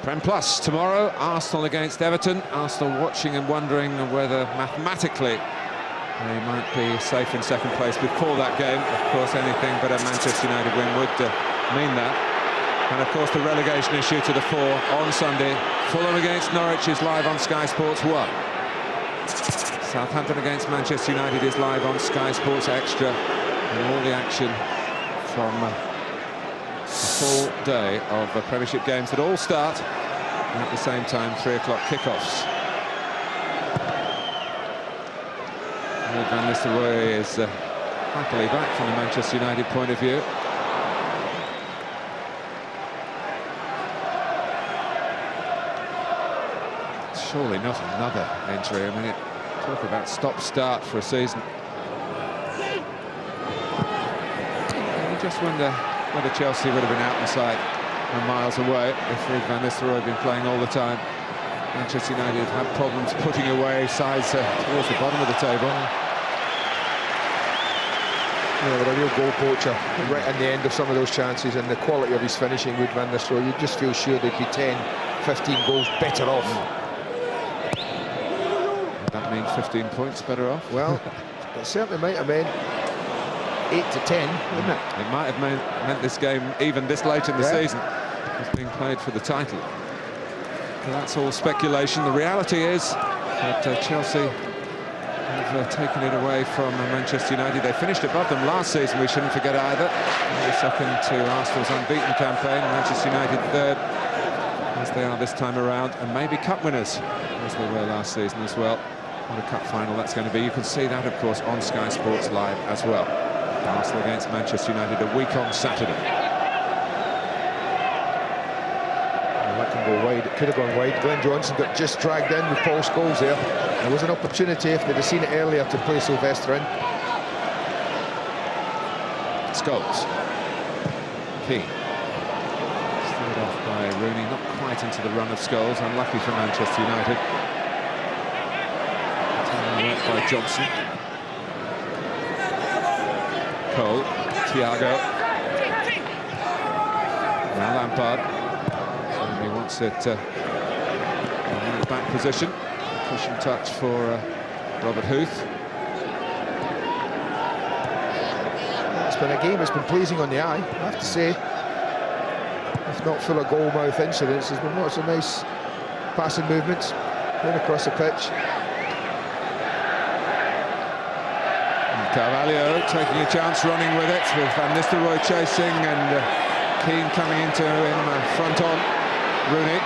Speaker 1: Prem Plus tomorrow, Arsenal against Everton. Arsenal watching and wondering whether mathematically they might be safe in second place before that game. Of course, anything but a Manchester United win would mean that. And of course, the relegation issue to the fore on Sunday. Fulham against Norwich is live on Sky Sports 1. Southampton against Manchester United is live on Sky Sports Extra. And all the action from a full day of Premiership games that all start at the same time, 3 o'clock kickoffs. Ruud van Nistelrooy is happily back from the Manchester United point of view. Surely not another injury. I mean, talk about stop-start for a season. You just wonder whether Chelsea would have been out inside and miles away if Ruud van Nistelrooy had been playing all the time. Manchester United have had problems putting away sides towards the bottom of the table.
Speaker 2: Yeah, but a real goal poacher right in the end of some of those chances, and the quality of his finishing, Ruud van Nistelrooy, you just feel sure they'd be 10, 15 goals better off.
Speaker 1: Would that mean 15 points better off?
Speaker 2: Well, it certainly might have been 8 to 10, wouldn't it?
Speaker 1: It might have meant this game, even this late in the season, was being played for the title. But that's all speculation. The reality is that Chelsea have taken it away from Manchester United. They finished above them last season, we shouldn't forget either. Second to Arsenal's unbeaten campaign. Manchester United third, as they are this time around, and maybe cup winners, as they were last season as well. What a cup final that's going to be. You can see that, of course, on Sky Sports Live as well. Arsenal against Manchester United a week on Saturday.
Speaker 2: Well, that can didn't go wide. It could have gone wide. Glenn Johnson got just dragged in with Paul Scholes there. There was an opportunity, if they'd have seen it earlier, to play Sylvester in.
Speaker 1: Scholes. Keane. Steered off by Rooney, not quite into the run of Scholes. Unlucky for Manchester United. Work by Johnson. Cole. Thiago. Now Lampard. He wants it in the back position. Cushion touch for Robert Huth.
Speaker 2: It's been a game that's been pleasing on the eye, I have to say. If not full of goal-mouth incidents, there's been lots of nice passing movements going across the pitch.
Speaker 1: Carvalho taking a chance, running with it, with Van Nistelrooy chasing, and Keane coming into him front on. Rooney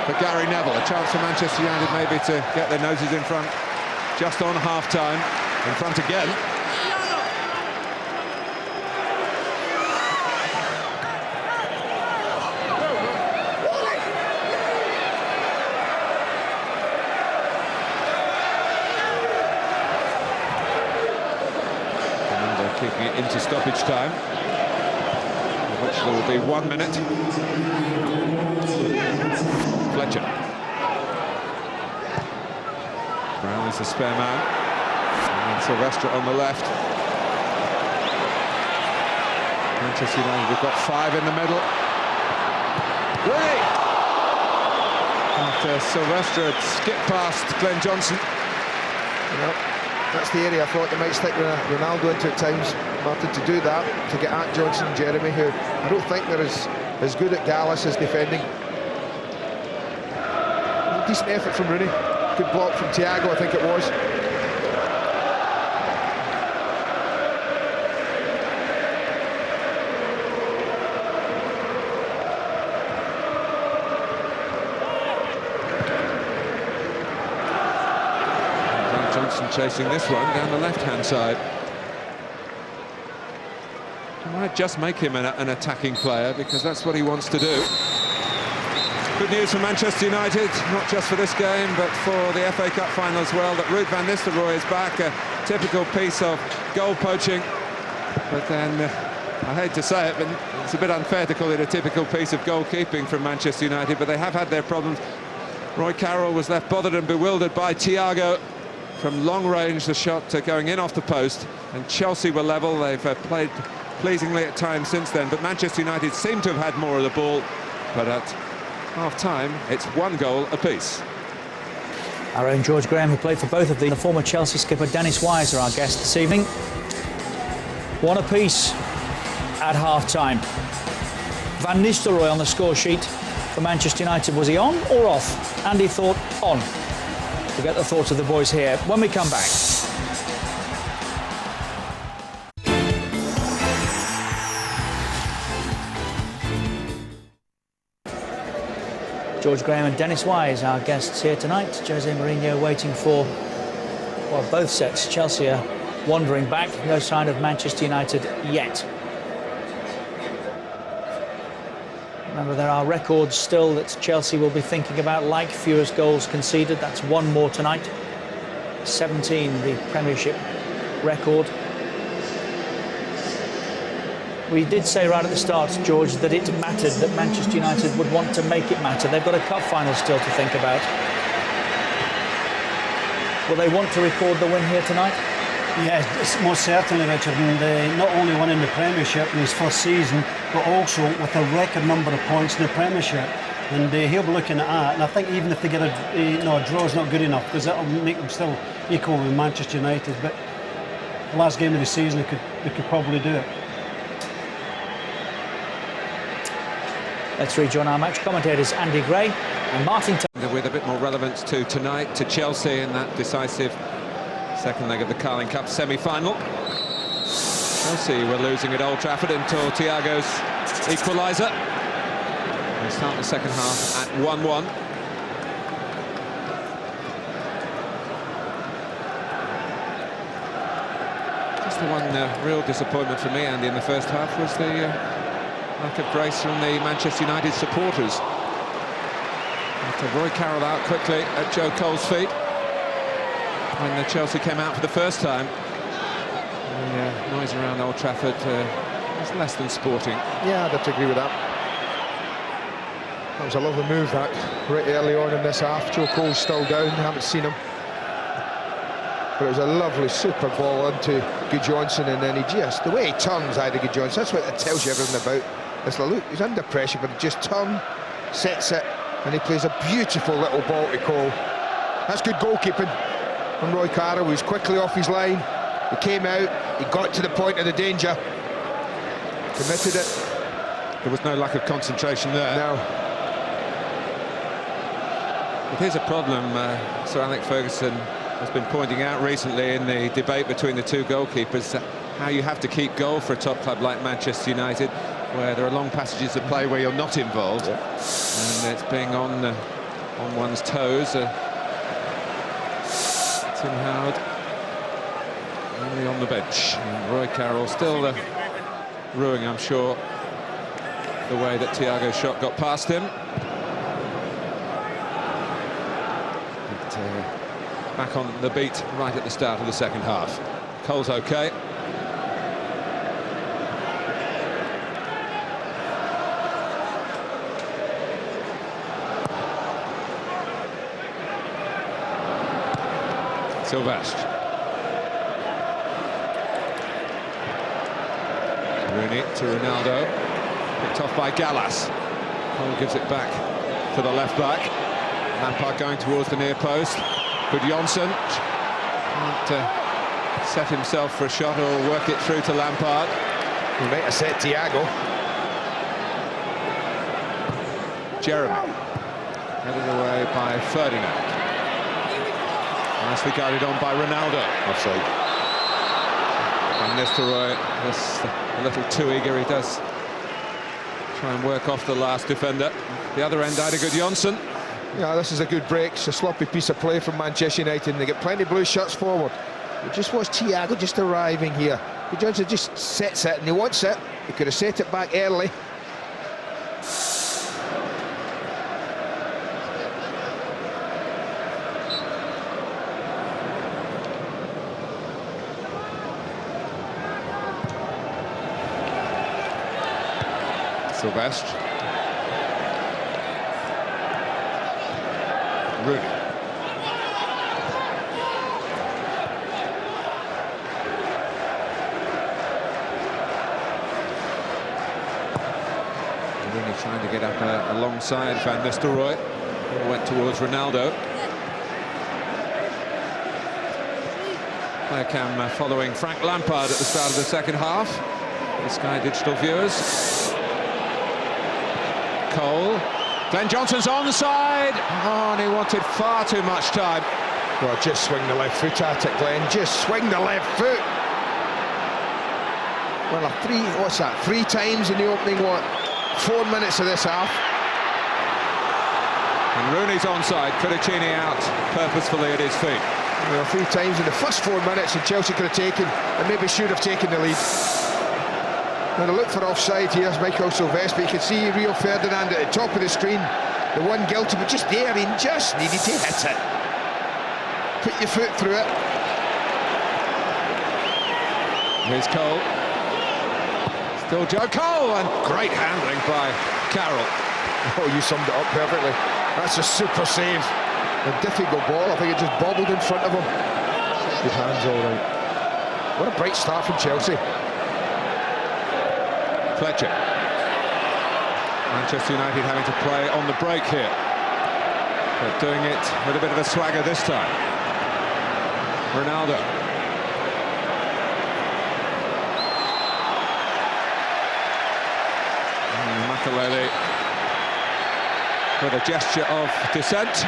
Speaker 1: for Gary Neville, a chance for Manchester United maybe to get their noses in front just on half-time. In front again. Keeping it into stoppage time, which there will be 1 minute. Fletcher. Brown is the spare man. And Sylvester on the left. Manchester United, we've got 5 in the middle. Rooney! After Sylvester had skipped past Glenn Johnson.
Speaker 2: Yep. That's the area I thought they might stick Ronaldo into at times. Martin, to do that, to get at Johnson and Jeremy, who I don't think they're as good at Gallas as defending. Decent effort from Rooney. Good block from Thiago, I think it was.
Speaker 1: Johnson chasing this one down the left-hand side. He might just make him an attacking player, because that's what he wants to do. Good news for Manchester United, not just for this game, but for the FA Cup final as well, that Ruud van Nistelrooy is back, a typical piece of goal poaching. But then, I hate to say it, but it's a bit unfair to call it a typical piece of goalkeeping from Manchester United, but they have had their problems. Roy Carroll was left bothered and bewildered by Thiago. From long range, the shot going in off the post, and Chelsea were level. They've played pleasingly at times since then, but Manchester United seem to have had more of the ball. But at half-time, it's 1 goal apiece.
Speaker 3: Our own George Graham, who played for both of these, the former Chelsea skipper Dennis Wise are our guest this evening. 1 apiece at half-time. Van Nistelrooy on the score sheet for Manchester United. Was he on or off? Andy thought on. We'll get the thoughts of the boys here when we come back. George Graham and Dennis Wise, our guests here tonight. Jose Mourinho waiting for, well, both sets. Chelsea are wandering back. No sign of Manchester United yet. Remember, there are records still that Chelsea will be thinking about, like fewest goals conceded. That's 1 more tonight. 17, the Premiership record. We did say right at the start, George, that it mattered, that Manchester United would want to make it matter. They've got a cup final still to think about. Will they want to record the win here tonight?
Speaker 4: Yeah, it's most certainly, Richard, and not only winning the Premiership in his first season, but also with a record number of points in the Premiership, and he'll be looking at that. And I think even if they get a draw is not good enough, because that'll make them still equal with Manchester United. But the last game of the season, they could probably do it.
Speaker 3: Let's rejoin our match commentators Andy Gray and Martin.
Speaker 1: With a bit more relevance to tonight, to Chelsea in that decisive second leg of the Carling Cup semi-final. Chelsea were losing at Old Trafford until Thiago's equaliser. They start the second half at 1-1. Just the one real disappointment for me, Andy, in the first half was the lack of grace from the Manchester United supporters. After Roy Carroll out quickly at Joe Cole's feet. When Chelsea came out for the first time, the noise around Old Trafford was less than sporting.
Speaker 2: Yeah, I'd have to agree with that. That was a lovely move, that, right early on in this half. Joe Cole's still down, haven't seen him. But it was a lovely, super ball into Gudjohnsen, and then the way he turns, Gudjohnsen, that's what it tells you everything about. It's like, look, he's under pressure, but he just turns, sets it, and he plays a beautiful little ball to Cole. That's good goalkeeping from Roy Carroll, who's quickly off his line. He came out, he got to the point of the danger, committed it.
Speaker 1: There was no lack of concentration there.
Speaker 2: No.
Speaker 1: But here's a problem Sir Alex Ferguson has been pointing out recently in the debate between the two goalkeepers, how you have to keep goal for a top club like Manchester United, where there are long passages of play where you're not involved, and it's being on one's toes. Tim Howard only on the bench, and Roy Carroll still ruining, I'm sure, the way that Thiago's shot got past him. But, back on the beat right at the start of the second half. Cole's okay. Sylvestre. Rooney to Ronaldo. Picked off by Gallas. Cole gives it back to the left back. Lampard going towards the near post. Gudjohnsen can't set himself for a shot or work it through to Lampard.
Speaker 2: He might have set Thiago.
Speaker 1: Jeremy. Headed away by Ferdinand. Nicely guided on by Ronaldo.
Speaker 2: Offside.
Speaker 1: Van Nistelrooy is a little too eager. He does try and work off the last defender. The other end, Gudjohnsen.
Speaker 2: Yeah, this is a good break. It's a sloppy piece of play from Manchester United, and they get plenty of blue shots forward. But just watch Thiago just arriving here. Gudjohnsen just sets it, and he wants it. He could have set it back early.
Speaker 1: Sylvestre. Rooney. Rooney trying to get up alongside Van Nistelrooy. Went towards Ronaldo. Player cam following Frank Lampard at the start of the second half. The Sky Digital viewers. Cole. Glenn Johnson's onside. Oh, and he wanted far too much time.
Speaker 2: Well, just swing the left foot at it, Glenn. Just swing the left foot. Well, three times in the opening, 4 minutes of this half.
Speaker 1: And Rooney's onside. Fettuccine out purposefully at his feet.
Speaker 2: Well, 3 times in the first 4 minutes, and Chelsea could have taken, and maybe should have taken the lead. Now, to look for offside here is Michael Sylvestre, but you can see Rio Ferdinand at the top of the screen, the one guilty, but just there, he just needed to hit it. Put your foot through it.
Speaker 1: Here's Cole. Still Joe Cole, and great handling by Carroll.
Speaker 2: Oh, you summed it up perfectly. That's a super save. A difficult ball, I think it just bobbled in front of him. Good hands, all right. What a bright start from Chelsea.
Speaker 1: Fletcher. Manchester United having to play on the break here, but doing it with a bit of a swagger this time. Ronaldo. And Makelele with a gesture of dissent.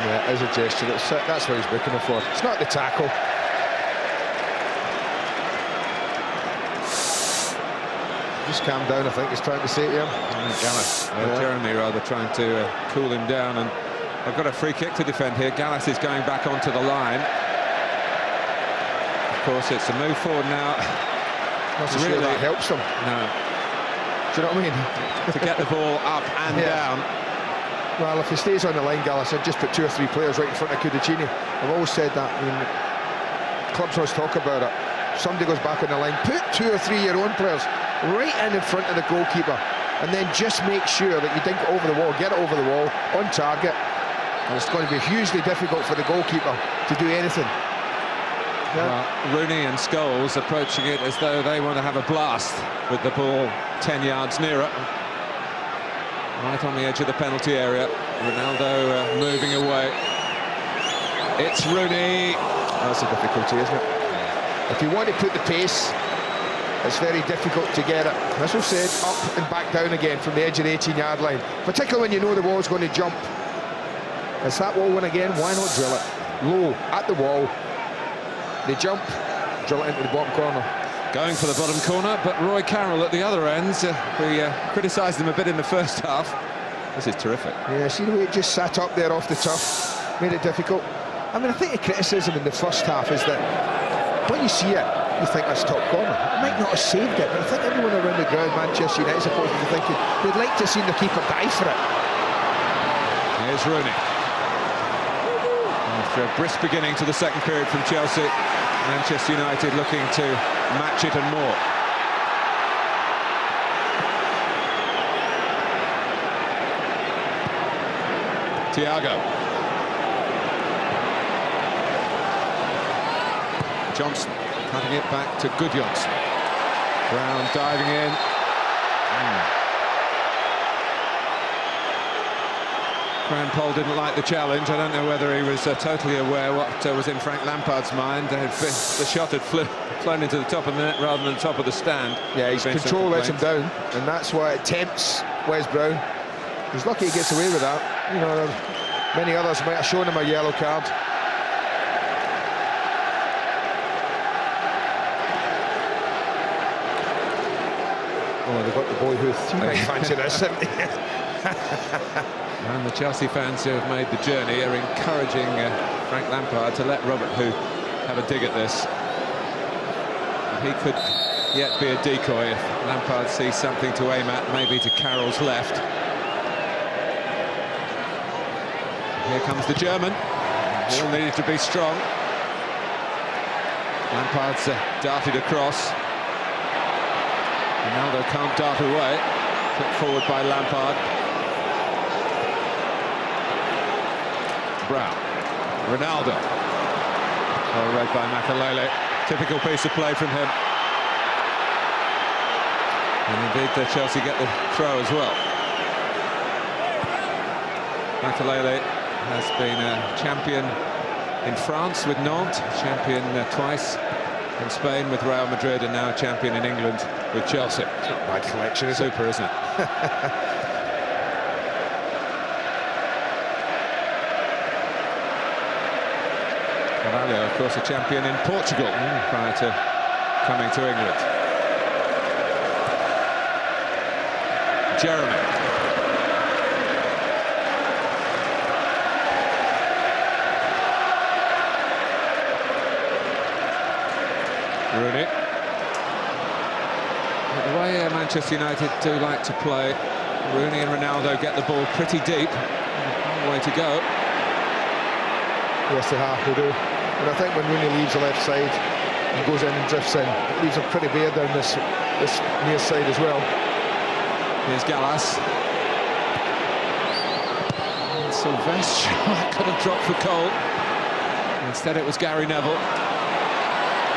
Speaker 2: Yeah, it is a gesture. That's what he's looking for. It's not the tackle. Just calm down, I think he's trying to say to him.
Speaker 1: Gallas, Jeremy rather, trying to cool him down, and they've got a free kick to defend here. Gallas is going back onto the line. Of course, it's a move forward now.
Speaker 2: Not so sure that helps them.
Speaker 1: No.
Speaker 2: Do you know what I mean?
Speaker 1: To get the ball up and down.
Speaker 2: Well, if he stays on the line, Gallus, I'd just put 2 or 3 players right in front of Cudicini. I've always said that. I mean, clubs always talk about it. If somebody goes back on the line, put 2 or 3 your own players right in front of the goalkeeper, and then just make sure that you dink it over the wall, get it over the wall, on target. And it's going to be hugely difficult for the goalkeeper to do anything. Yeah.
Speaker 1: Well, Rooney and Scholes approaching it as though they want to have a blast with the ball 10 yards nearer. Right on the edge of the penalty area. Ronaldo moving away. It's Rooney.
Speaker 2: That's a difficulty, isn't it? If you want to put the pace, it's very difficult to get it. As we've said, up and back down again from the edge of the 18-yard line, particularly when you know the wall's going to jump. It's that wall one again, why not drill it? Low, at the wall. They jump, drill it into the bottom corner.
Speaker 1: Going for the bottom corner, but Roy Carroll at the other end. We criticised him a bit in the first half. This is terrific.
Speaker 2: Yeah, see the way it just sat up there off the turf, made it difficult. I mean, I think the criticism in the first half is that when you see it, you think that's top corner. It might not have saved it, but I think everyone around the ground, Manchester United supporters, are thinking they'd like to see the keeper dive for it.
Speaker 1: Here's Rooney. After a brisk beginning to the second period from Chelsea, Manchester United looking to match it and more. Thiago. Johnson cutting it back to Gudjonsson. Brown diving in. Graham Poll didn't like the challenge. I don't know whether he was totally aware what was in Frank Lampard's mind. The shot had flown into the top of the net rather than the top of the stand.
Speaker 2: Yeah, his control lets him down, and that's why it tempts Wes Brown. He's lucky he gets away with that. You know, many others might have shown him a yellow card. Oh, they've got the boy who might fancy this.
Speaker 1: And the Chelsea fans who have made the journey are encouraging Frank Lampard to let Robert Hu have a dig at this. He could yet be a decoy if Lampard sees something to aim at, maybe to Carroll's left. Here comes the German. All needed to be strong. Lampard's darted across. Ronaldo can't dart away. Put forward by Lampard. Brown. Ronaldo. Well read by Makalele. Typical piece of play from him. And indeed Chelsea get the throw as well. Makalele has been a champion in France with Nantes, champion twice in Spain with Real Madrid, and now a champion in England with Chelsea.
Speaker 2: It's not a bad collection, is it?
Speaker 1: Super, isn't it? Carvalho, of course, a champion in Portugal prior to coming to England. Jeremy. Rooney. But the way Manchester United do like to play, Rooney and Ronaldo get the ball pretty deep. Long way to go.
Speaker 2: Yes, they have, they do. And I think when Rooney leaves the left side and goes in and drifts in, it leaves him pretty bare down this near side as well.
Speaker 1: Here's Gallas. And Sylvestre could have dropped for Cole. Instead it was Gary Neville.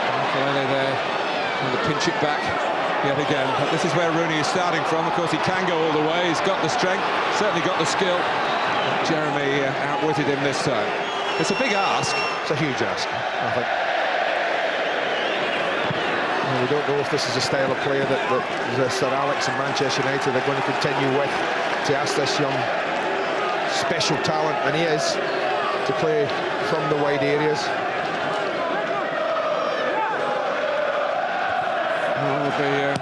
Speaker 1: Makalele there, and to pinch it back yet again. But this is where Rooney is starting from. Of course, he can go all the way. He's got the strength, certainly got the skill. But Jeremy outwitted him this time. It's a big ask.
Speaker 2: It's a huge ask, I think. And we don't know if this is a style of player that Sir Alex and Manchester United are going to continue with, to ask this young special talent, and he is, to play from the wide areas.
Speaker 1: Well, there'll be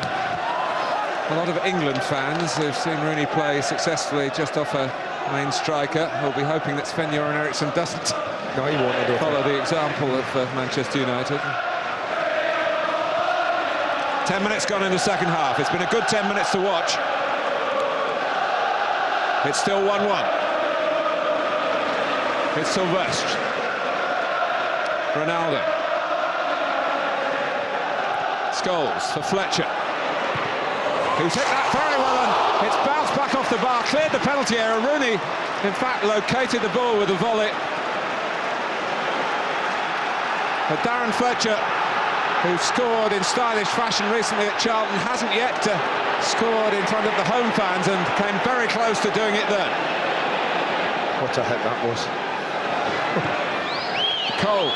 Speaker 1: a lot of England fans who've seen Rooney play successfully just off a main striker. We'll be hoping that Sven-Göran Eriksson doesn't follow the example of Manchester United. 10 minutes gone in the second half. It's been a good 10 minutes to watch. It's still 1-1. It's Sylvestre. Ronaldo. Scholes for Fletcher, who's hit that very well, and it's bounced back off the bar, cleared the penalty area. Rooney, in fact, located the ball with a volley. But Darren Fletcher, who scored in stylish fashion recently at Charlton, hasn't yet scored in front of the home fans and came very close to doing it then.
Speaker 2: What a hit that was.
Speaker 1: Cole.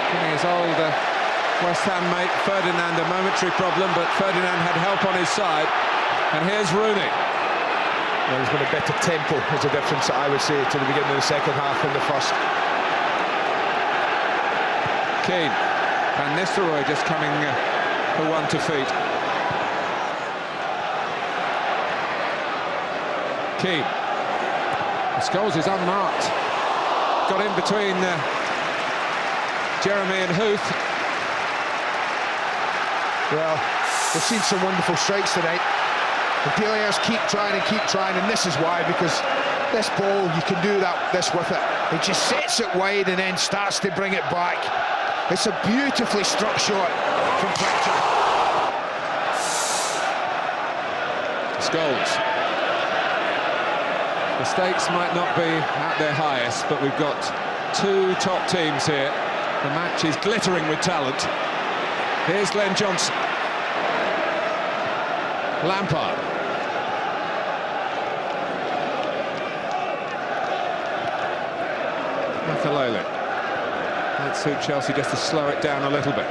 Speaker 1: Giving his old West Ham mate Ferdinand a momentary problem, but Ferdinand had help on his side. And here's Rooney.
Speaker 2: Well, there's been a better tempo, is the difference, I would say, to the beginning of the second half than the first.
Speaker 1: Keane. Van Nistelrooy just coming for one to feet. Keane. Scholes is unmarked. Got in between Jeremy and Huth.
Speaker 2: Well, we've seen some wonderful strikes tonight. The players keep trying, and this is why, because this ball, you can do this with it. It just sets it wide and then starts to bring it back. It's a beautifully struck shot from Fletcher.
Speaker 1: Scholes. The stakes might not be at their highest, but we've got two top teams here. The match is glittering with talent. Here's Glenn Johnson. Lampard. Makalele. Might suit Chelsea just to slow it down a little bit.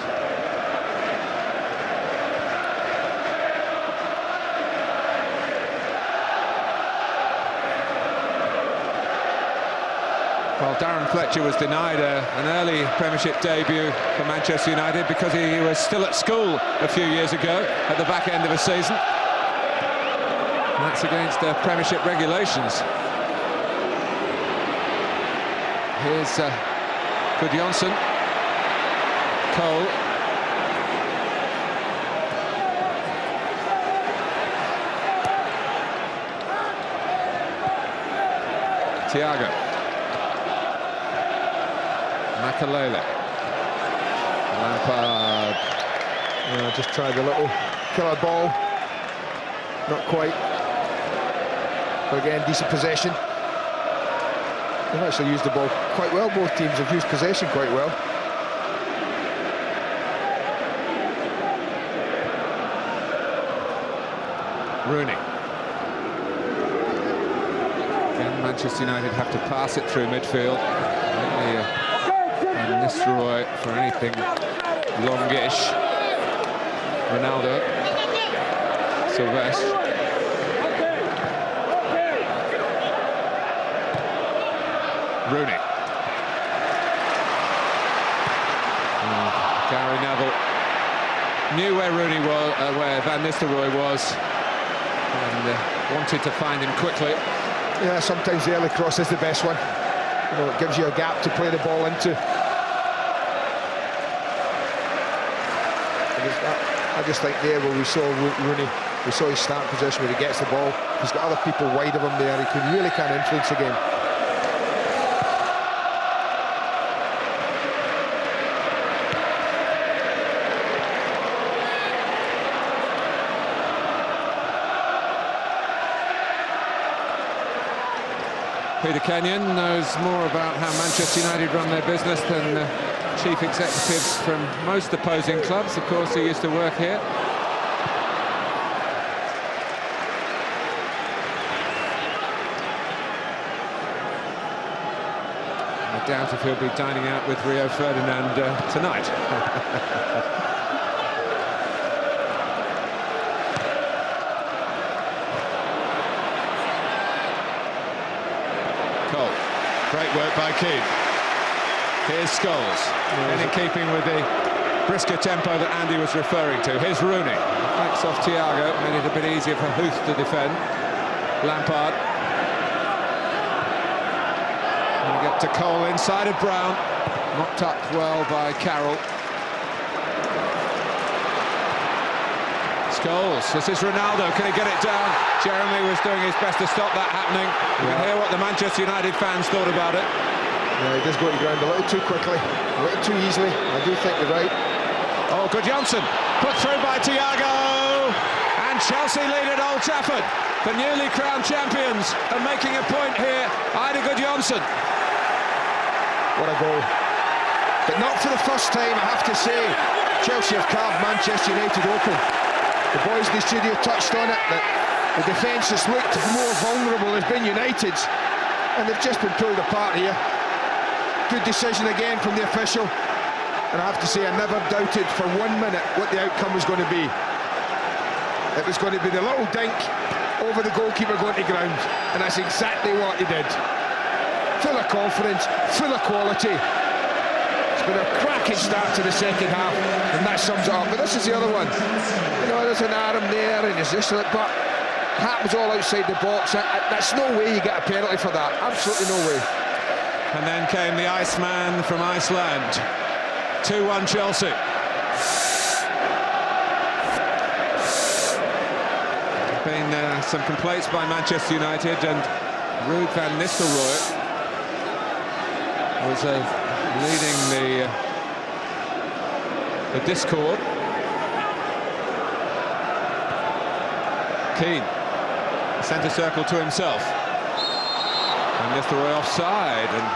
Speaker 1: Well, Darren Fletcher was denied an early Premiership debut for Manchester United because he was still at school a few years ago at the back end of a season. And that's against Premiership regulations. Here's Gudjohnsen. Cole. Thiago. Makalele. Lampard.
Speaker 2: Just tried a little killer ball. Not quite. But again, decent possession. They've actually used the ball quite well. Both teams have used possession quite well.
Speaker 1: Rooney. Again, Manchester United have to pass it through midfield. And Nistelrooy for anything longish. Ronaldo. Sylvestre. Rooney. Gary Neville knew where Rooney was, where Van Nistelrooy was, and wanted to find him quickly.
Speaker 2: Yeah, sometimes the early cross is the best one. You know, it gives you a gap to play the ball into. I just think there where we saw Rooney, we saw his start position where he gets the ball. He's got other people wide of him there. He can really kind of influence the game.
Speaker 1: Peter Kenyon knows more about how Manchester United run their business than chief executives from most opposing clubs. Of course, he used to work here. I doubt if he'll be dining out with Rio Ferdinand tonight. Great work by Keane. Here's Scholes, and in keeping with the brisker tempo that Andy was referring to. Here's Rooney. Backs off Thiago, made it a bit easier for Huth to defend. Lampard. And we get to Cole inside of Brown. Knocked up well by Carroll. Scholes, this is Ronaldo, can he get it down? Jeremy was doing his best to stop that happening. You can hear what the Manchester United fans thought about it.
Speaker 2: Yeah, he does go to ground a little too quickly, a little too easily. I do think you're right.
Speaker 1: Oh, Gudjohnsen, put through by Thiago! And Chelsea lead at Old Trafford. The newly crowned champions are making a point here. Ida Gudjohnsen.
Speaker 2: What a goal. But not for the first time, I have to say. Chelsea have carved Manchester United open. The boys in the studio touched on it, that the defence has looked more vulnerable has been United's, and they've just been pulled apart here. Good decision again from the official, and I have to say I never doubted for 1 minute what the outcome was going to be. It was going to be the little dink over the goalkeeper going to ground, and that's exactly what he did. Full of confidence, full of quality. It's been a cracking start to the second half, and that sums it up. But this is the other one. You know, there's an arm there, and it's just like, but happens all outside the box. That's no way you get a penalty for that. Absolutely no way.
Speaker 1: And then came the Iceman from Iceland. 2-1 Chelsea. Been some complaints by Manchester United, and Ruud van Nistelrooy was leading the discord. Keane, centre circle to himself. And Nistelrooy offside, and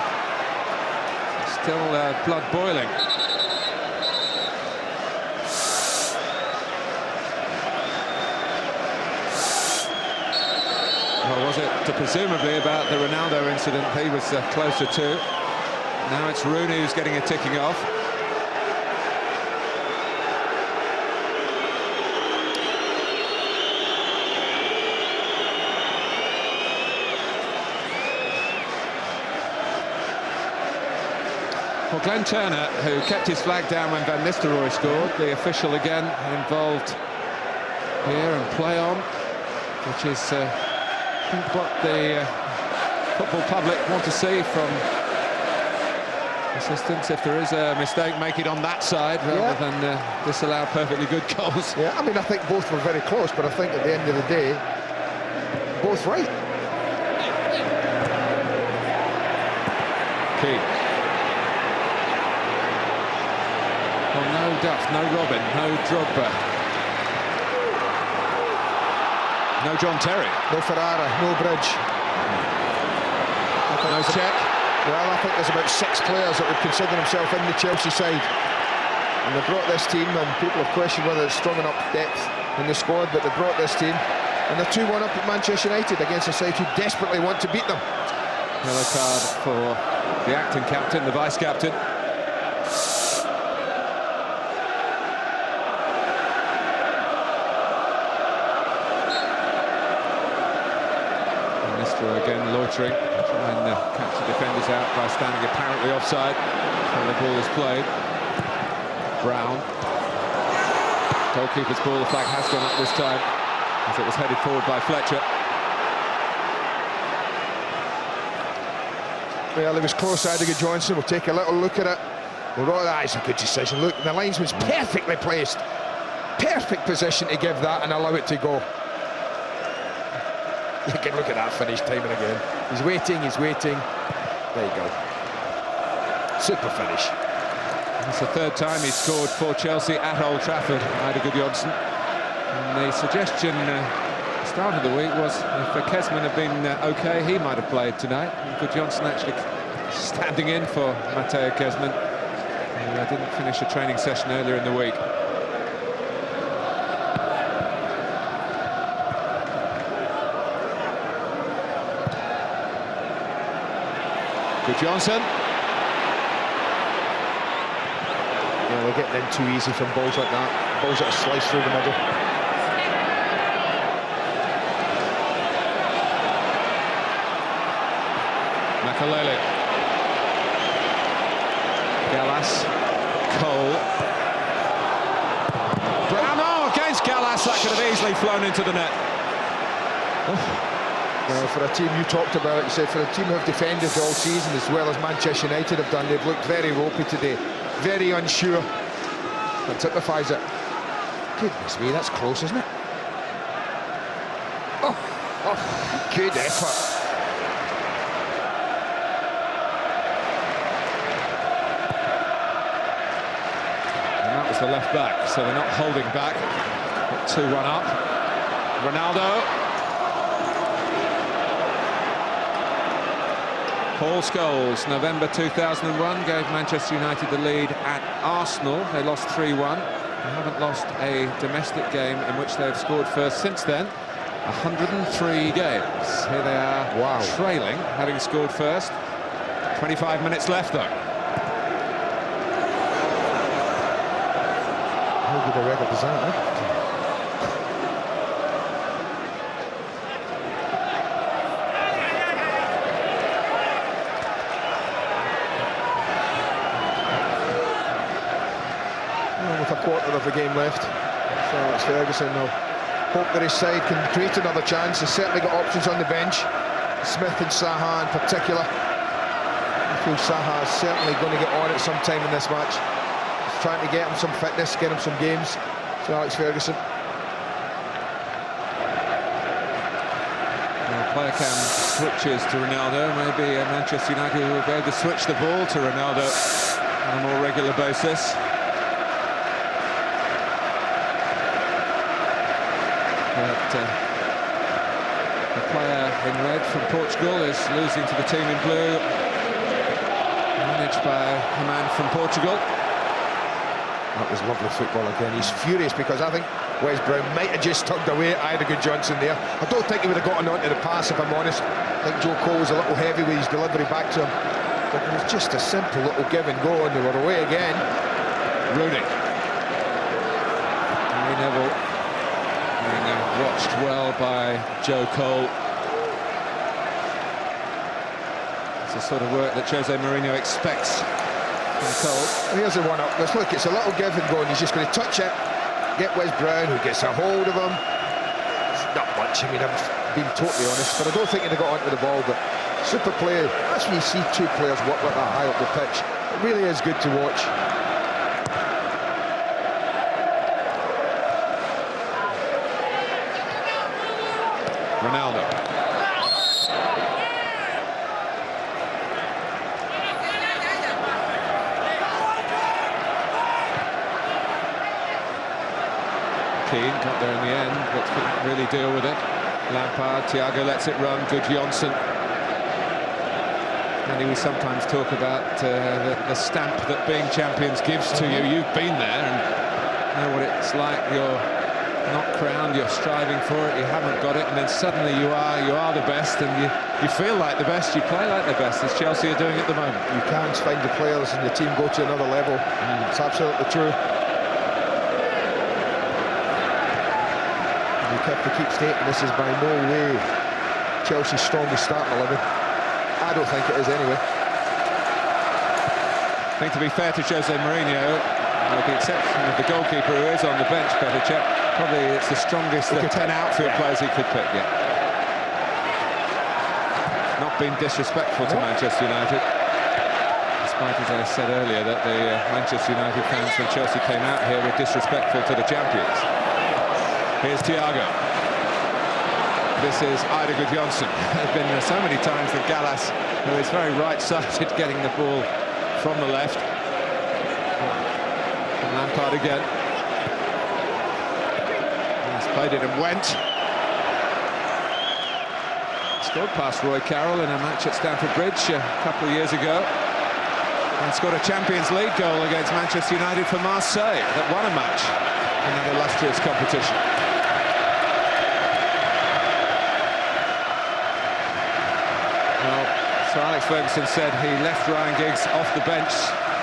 Speaker 1: still blood boiling. Or was it presumably about the Ronaldo incident he was closer to? Now it's Rooney who's getting a ticking off. Well, Glenn Turner, who kept his flag down when Van Nistelrooy scored, the official again involved here and play on, which is I think what the football public want to see from assistants. If there is a mistake, make it on that side rather than disallow perfectly good goals.
Speaker 2: Yeah, I mean, I think both were very close, but I think at the end of the day, both right.
Speaker 1: Keane. Well, no Duff, no Robin, no Drogba. No John Terry.
Speaker 2: No Ferrara, no Bridge.
Speaker 1: No Check.
Speaker 2: Well, I think there's about 6 players that would consider themselves in the Chelsea side. And they brought this team, and people have questioned whether it's strong enough depth in the squad, but they brought this team. And they're 2-1 up at Manchester United against a side who desperately want to beat them.
Speaker 1: Yellow card for the acting captain, the vice-captain. Again loitering, trying to catch the defenders out by standing apparently offside when the ball is played. Brown. Goalkeeper's ball, the flag has gone up this time as it was headed forward by Fletcher.
Speaker 2: Well, it was close. Ida Gudjohnsen will take a little look at it. Well, that is a good decision. Look, the linesman's perfectly placed. Perfect position to give that and allow it to go. You can look at that finish time and again. He's waiting, he's waiting. There you go. Super finish.
Speaker 1: It's the third time he's scored for Chelsea at Old Trafford, Ida Gudjohnsen. And the suggestion at the start of the week was if Kezman had been OK, he might have played tonight. And Gudjohnsen actually standing in for Matteo Kezman, who didn't finish a training session earlier in the week. Gudjohnsen.
Speaker 2: Yeah, they're getting in too easy from balls like that. Balls that are sliced through the middle.
Speaker 1: Makalele. Gallas. Cole. Brown. Oh, against Gallas, that could have easily flown into the net. Oh.
Speaker 2: Well, for a team, you talked about it, you said for a team who have defended all season as well as Manchester United have done, they've looked very ropey today, very unsure. That typifies it. Goodness me, that's close, isn't it? Oh, good effort.
Speaker 1: And that was the left back, so they're not holding back. 2-1 up. Ronaldo. Paul Scholes, November 2001, gave Manchester United the lead at Arsenal. They lost 3-1. They haven't lost a domestic game in which they've scored first since then. 103 games. Here they are,
Speaker 2: wow,
Speaker 1: trailing, having scored first. 25 minutes left, though.
Speaker 2: How good a record is that, eh? With a quarter of the game left, so it's Ferguson will hope that his side can create another chance. He's certainly got options on the bench, Smith and Saha in particular. I feel Saha is certainly going to get on at some time in this match. He's trying to get him some fitness, get him some games. So Alex Ferguson.
Speaker 1: Well, player cam switches to Ronaldo. Maybe Manchester United will be able to switch the ball to Ronaldo on a more regular basis. But the player in red from Portugal is losing to the team in blue, managed by a man from Portugal.
Speaker 2: That was lovely football again. He's furious because I think Wes Brown might have just tugged away at Ida Johnson there. I don't think he would have gotten onto the pass, if I'm honest. I think Joe Cole was a little heavy with his delivery back to him. But it was just a simple little give and go, and they were away again.
Speaker 1: Rooney. Gary Neville being watched well by Joe Cole. It's the sort of work that Jose Mourinho expects from Cole.
Speaker 2: And here's the one up. Look, it's a little give and go, and he's just going to touch it, get Wes Brown, who gets a hold of him. It's not much, I mean, I'm being totally honest, but I don't think he'd have got onto the ball. But super play. That's when you see two players work like that high up the pitch. It really is good to watch.
Speaker 1: Ronaldo. Keane got there in the end, but couldn't really deal with it. Lampard, Thiago lets it run, good Johnson. And we sometimes talk about the stamp that being champions gives to you. You've been there and know what it's like. You're not crowned, you're striving for it, you haven't got it, and then suddenly you are the best, and you feel like the best, you play like the best, as Chelsea are doing at the moment.
Speaker 2: You can't find the players in the team go to another level. It's absolutely true. You have to keep stating this is by no way Chelsea's strongest starting 11. I don't think it is anyway.
Speaker 1: I think, to be fair to Jose Mourinho, with the exception of the goalkeeper who is on the bench, Petr Cech, probably it's the strongest of 10 outfield players he could pick, Not being disrespectful to Manchester United, despite, as I said earlier, that the Manchester United fans when Chelsea came out here were disrespectful to the champions. Here's Thiago. This is Ida Johnson. There have been so many times that Gallas, who is very right-sided, getting the ball from the left. And Lampard again. He's played it and went. Scored past Roy Carroll in a match at Stamford Bridge a couple of years ago. And scored a Champions League goal against Manchester United for Marseille that won a match in that illustrious competition. Sir Alex Ferguson said he left Ryan Giggs off the bench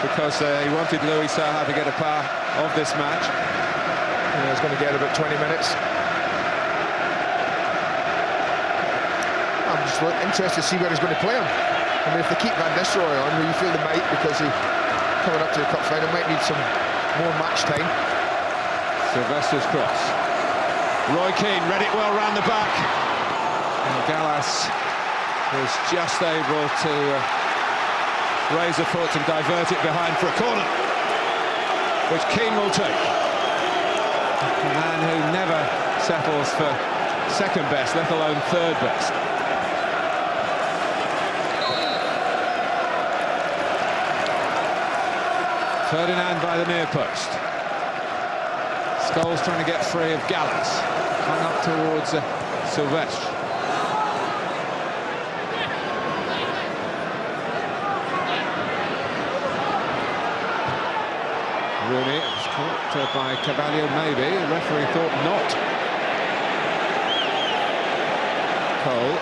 Speaker 1: because he wanted Louis Saha to get a part of this match.
Speaker 2: He's going to get about 20 minutes. I'm just interested to see where he's going to play him. I mean, if they keep Van Nistelrooy on, well, you feel they might, because he coming up to the cup final might need some more match time.
Speaker 1: Sylvester's cross. Roy Keane read it well round the back, and Gallas was just able to raise a foot and divert it behind for a corner, which Keane will take. A man who never settles for second best, let alone third best. Ferdinand by the near post. Scholes trying to get free of Gallas. Hung up towards Silvestre. Rooney, it was caught by Carvalho, maybe. The referee thought not. Cole.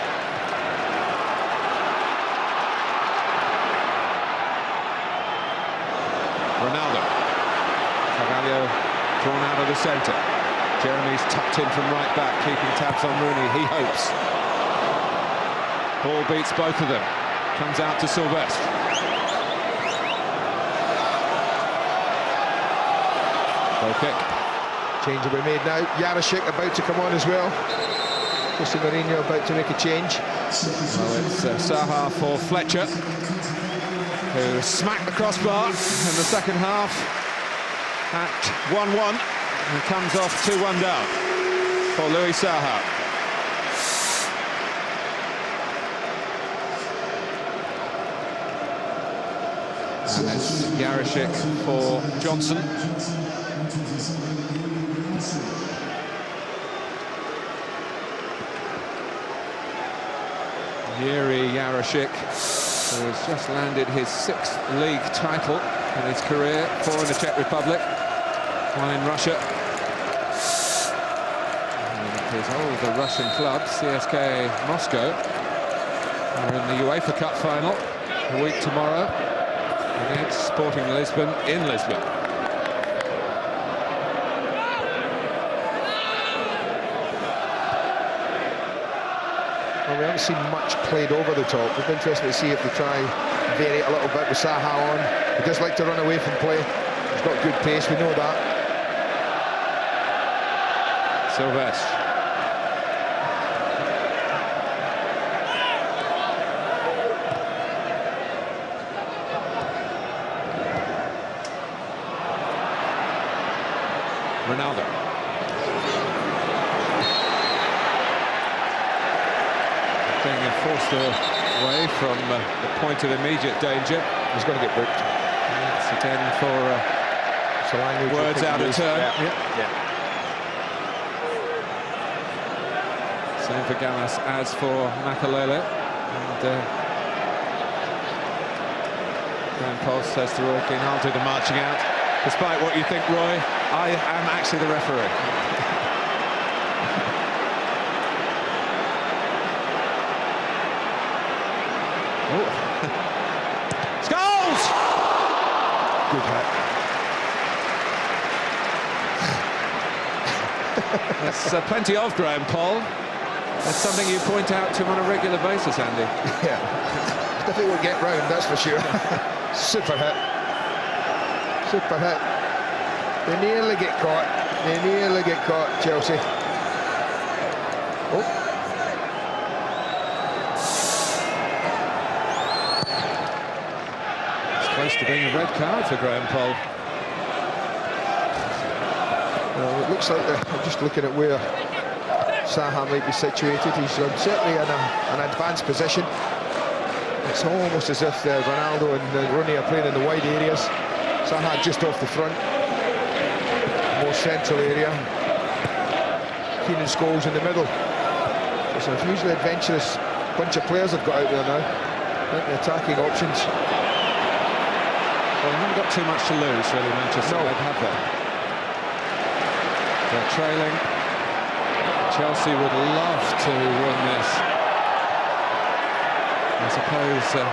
Speaker 1: Ronaldo. Carvalho drawn out of the centre. Jeremy's tucked in from right back, keeping tabs on Rooney, he hopes. Ball beats both of them. Comes out to Silvestre. Kick.
Speaker 2: Change will be made now. Jarosik about to come on as well. Jose Mourinho about to make a change.
Speaker 1: Well, it's Zaha for Fletcher, who smacked the crossbar in the second half at 1-1 and comes off 2-1 down for Louis Zaha. And it's Jarosik for Johnson. Jiri Jarosik, who has just landed his 6th league title in his career, 4 in the Czech Republic, 1 in Russia. And his older Russian club, CSKA Moscow, are in the UEFA Cup final a week tomorrow against Sporting Lisbon in Lisbon.
Speaker 2: Well, we haven't seen much played over the top. It'll be interesting to see if they try and vary it a little bit with Zaha on. He does like to run away from play. He's got good pace, we know that.
Speaker 1: Silvestre. Ronaldo. Being forced away from the point of immediate danger.
Speaker 2: He's going to get booked.
Speaker 1: It's again for words out of turn.
Speaker 2: Yeah.
Speaker 1: Same for Gallas as for Makalele. And Graham Poll says to Roy Keane, I'll do the marching out. Despite what you think, Roy, I am actually the referee. Scholes!
Speaker 2: Good hit.
Speaker 1: There's plenty of Graham Poll. That's something you point out to him on a regular basis, Andy.
Speaker 2: Yeah. Difficult to get round, that's for sure. Super hit. Super hit. They nearly get caught. They nearly get caught, Chelsea. Oh.
Speaker 1: Close to being a red card for Graham Poll.
Speaker 2: Well, it looks like they're just looking at where Zaha might be situated. He's certainly in an advanced position. It's almost as if Ronaldo and Rooney are playing in the wide areas. Zaha just off the front, more central area. Keane and Scholes in the middle. It's a hugely adventurous bunch of players they've got out there now. Plenty of attacking options.
Speaker 1: Well, they haven't got too much to lose, really, Manchester United, have they? They're trailing. Chelsea would love to win this. I suppose a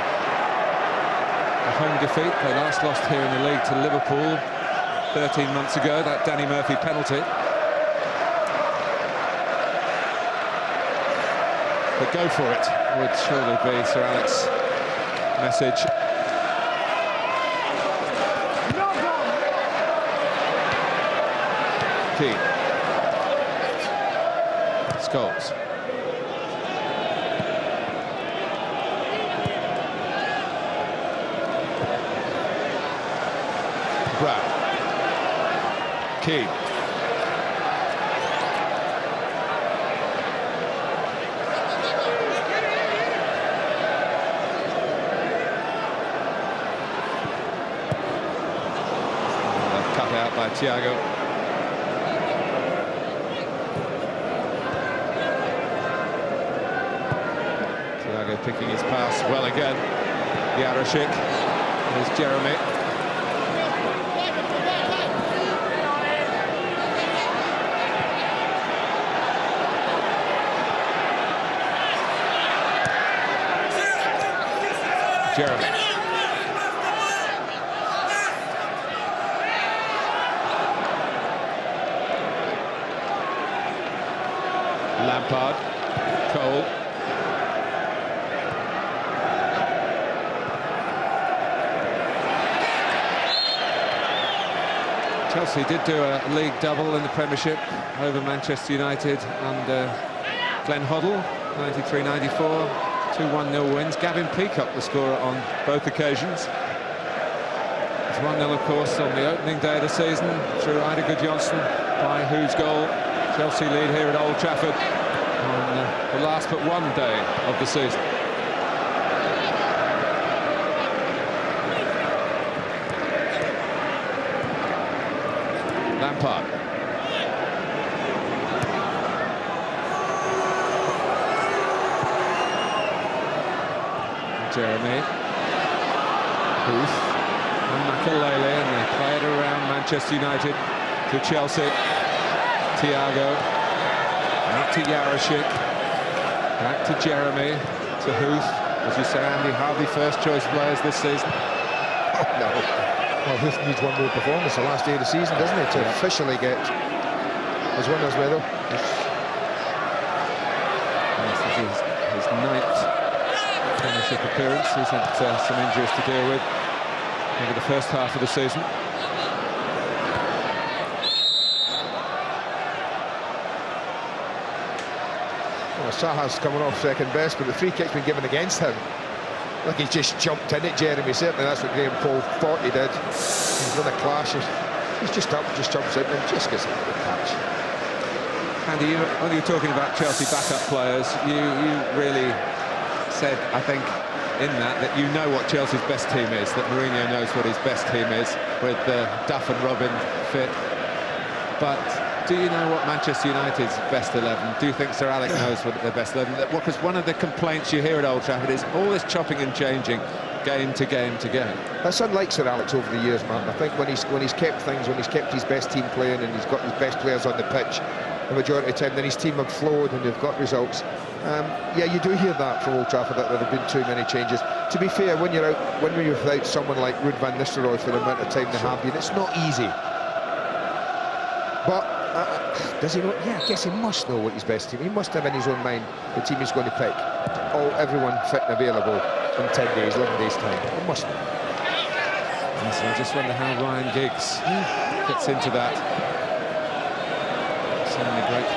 Speaker 1: home defeat. They last lost here in the league to Liverpool 13 months ago, that Danny Murphy penalty. But go for it would surely be Sir Alex's message. Keane. Scholes. Brown. Keane. by Thiago. Thiago picking his pass well again. Yarashik. There's Jeremy. Jeremy. Lampard. Cole. Chelsea did do a league double in the Premiership over Manchester United under Glenn Hoddle, 93-94, 2-1-0 wins. Gavin Peacock, the scorer on both occasions. It's 1-0, of course, on the opening day of the season through Ida Gudjohnsen, by whose goal Chelsea lead here at Old Trafford on the last but one day of the season. Lampard. Jeremy. Huth. And Makelele, and they play it around Manchester United to Chelsea. Thiago. Out to Yarashik. Back to Jeremy. To Huth. As you say, Andy, hardly first choice players this season.
Speaker 2: Oh, no. Well, Huth needs one more performance the last day of the season, doesn't he, to officially get his winner's medal.
Speaker 1: This is his ninth Premiership appearance. He's had some injuries to deal with over the first half of the season.
Speaker 2: Well, Saha's coming off second best, but the free kick's been given against him. Like he's just jumped in it, Jeremy. Certainly that's what Graham Paul thought he did. He's done a clash. He's just up, just jumps in and just gets a good catch.
Speaker 1: Andy, when you're talking about Chelsea backup players, you really said, I think, in that you know what Chelsea's best team is, that Mourinho knows what his best team is, with Duff and Robin fit. But do you know what Manchester United's best 11? Do you think Sir Alex knows what their best 11? Because one of the complaints you hear at Old Trafford is all this chopping and changing, game to game to game.
Speaker 2: That's unlike Sir Alex over the years, man. I think when he's kept things, when he's kept his best team playing and he's got his best players on the pitch, the majority of the time, then his team have flowed and they've got results. Yeah, you do hear that from Old Trafford, that there have been too many changes. To be fair, when you're without someone like Ruud van Nistelrooy for the amount of time they have been, it's not easy. But does he know? Yeah, I guess he must know what his best team. He must have in his own mind the team he's going to pick. Everyone fit and available in 10 days, 11 days time. He must know.
Speaker 1: So I just wonder how Ryan Giggs fits into that. Certainly great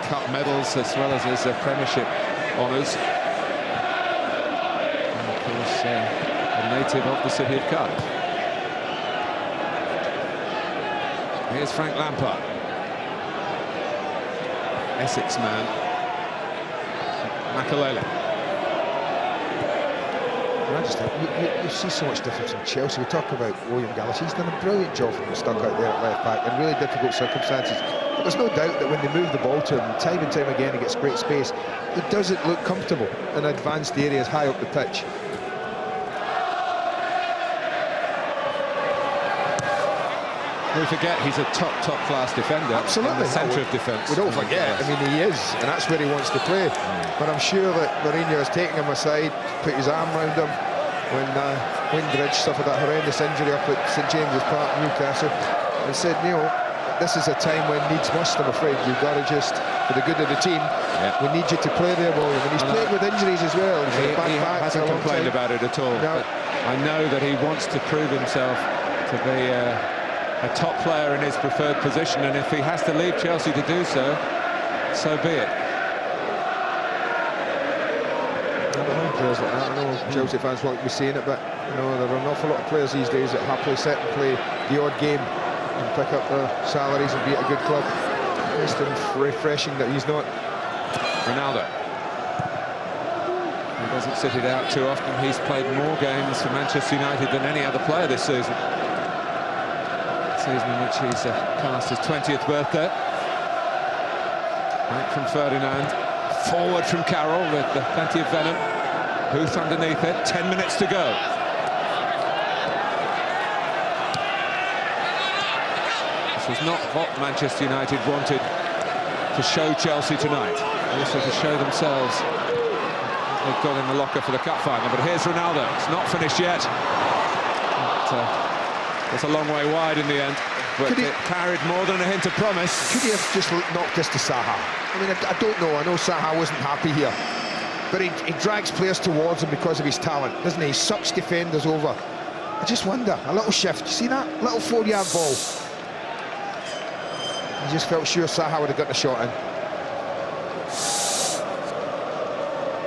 Speaker 1: cup medals as well as his Premiership honours. And of course, a native of the city of Cardiff. Here's Frank Lampard. Essex man. Makelele.
Speaker 2: I just think you see so much difference in Chelsea. We talk about William Gallas. He's done a brilliant job from the stuck out there at left back in really difficult circumstances. But there's no doubt that when they move the ball to him, time and time again, he gets great space. He doesn't look comfortable in advanced areas high up the pitch.
Speaker 1: We forget he's a top-class defender.
Speaker 2: Absolutely.
Speaker 1: In the centre of defence.
Speaker 2: We don't forget. I mean, he is, and that's where he wants to play. But I'm sure that Mourinho has taken him aside, put his arm around him when Windridge suffered that horrendous injury up at St James's Park, Newcastle, and said, Neil, this is a time when needs must, I'm afraid. You've got to just, for the good of the team, we need you to play there, William. And he's played with injuries as well.
Speaker 1: He hasn't complained about it at all. No. I know that he wants to prove himself to be a top player in his preferred position, and if he has to leave Chelsea to do so, so be it.
Speaker 2: I know Chelsea fans won't be saying it, but you know, there are an awful lot of players these days that happily sit and play the odd game and pick up their salaries and be at a good club. It's refreshing that he's not.
Speaker 1: Ronaldo. He doesn't sit it out too often. He's played more games for Manchester United than any other player this season. season in which he's passed his 20th birthday. Back from Ferdinand, forward from Carroll with plenty of venom. Huth underneath it, 10 minutes to go. This was not what Manchester United wanted to show Chelsea tonight. Also to show themselves they've got in the locker for the cup final. But here's Ronaldo. It's not finished yet. It's a long way wide in the end. But it carried more than a hint of promise.
Speaker 2: Could he have just knocked this to Zaha? I mean, I don't know. I know Zaha wasn't happy here. But he drags players towards him because of his talent, doesn't he? He sucks defenders over. I just wonder, a little shift. You see that? Little 4-yard ball. I just felt sure Zaha would have got the shot in.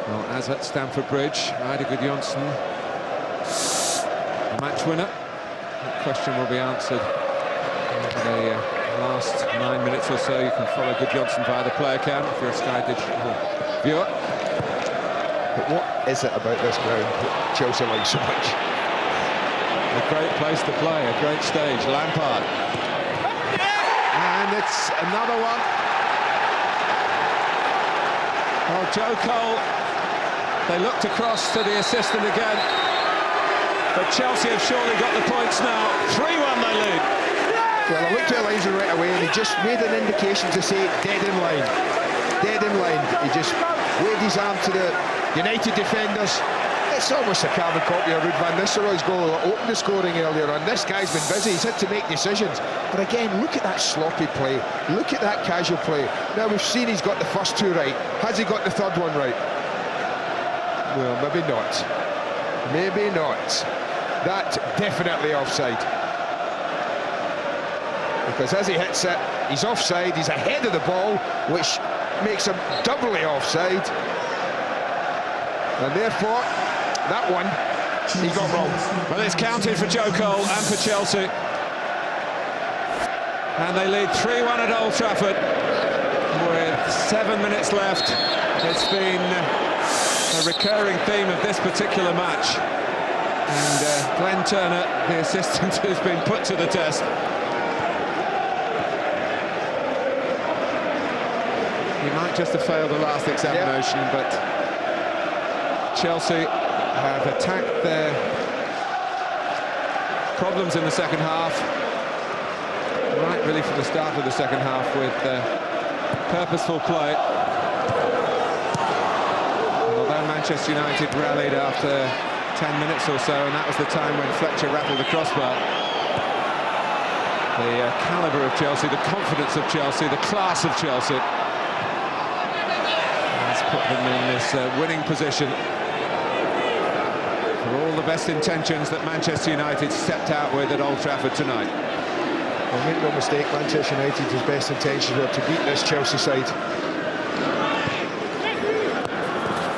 Speaker 1: Well, as at Stamford Bridge, Eidur Gudjohnsen, the match winner. That question will be answered over the last 9 minutes or so. You can follow Gudjohnsen via the player cam if you're a Sky Digital viewer.
Speaker 2: But what is it about this ground that Chelsea like so much?
Speaker 1: A great place to play, a great stage. Lampard. And it's another one. Oh, Joe Cole. They looked across to the assistant again. But Chelsea have surely got the points now. 3-1 they lead.
Speaker 2: Well, I looked at Elijah right away and he just made an indication to say dead in line. Dead in line. He just waved his arm to the United defenders. It's almost a carbon copy of Ruud van Nistelrooy's goal that opened the scoring earlier on. This guy's been busy. He's had to make decisions. But again, look at that sloppy play. Look at that casual play. Now, we've seen he's got the first two right. Has he got the third one right? Well, maybe not. Maybe not. That's definitely offside. Because as he hits it, he's offside. He's ahead of the ball, which makes him doubly offside. And therefore, that one, he got wrong.
Speaker 1: Well, it's counted for Joe Cole and for Chelsea. And they lead 3-1 at Old Trafford with 7 minutes left. It's been a recurring theme of this particular match. And Glenn Turner, the assistant, has been put to the test. He might just have failed the last examination, but Chelsea have attacked their problems in the second half, right really from the start of the second half, with purposeful play. Although Manchester United rallied after 10 minutes or so, and that was the time when Fletcher rattled the crossbar. The calibre of Chelsea, the confidence of Chelsea, the class of Chelsea has put them in this winning position. For all the best intentions that Manchester United stepped out with at Old Trafford tonight.
Speaker 2: Well, make no mistake, Manchester United's best intentions were to beat this Chelsea side.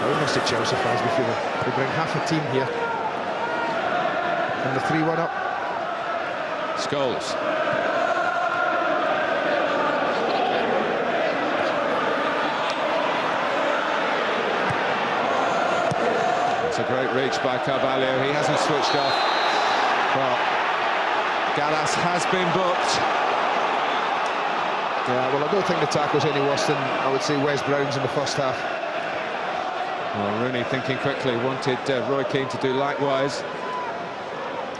Speaker 2: How must the Chelsea fans be feeling? They bring half a team here. And the 3-1 up.
Speaker 1: Scholes. It's a great reach by Carvalho. He hasn't switched off. Well, Gallas has been booked.
Speaker 2: Yeah, well, I don't think the tackle's any worse than, I would say, Wes Brown's in the first half.
Speaker 1: Well, Rooney, thinking quickly, wanted Roy Keane to do likewise.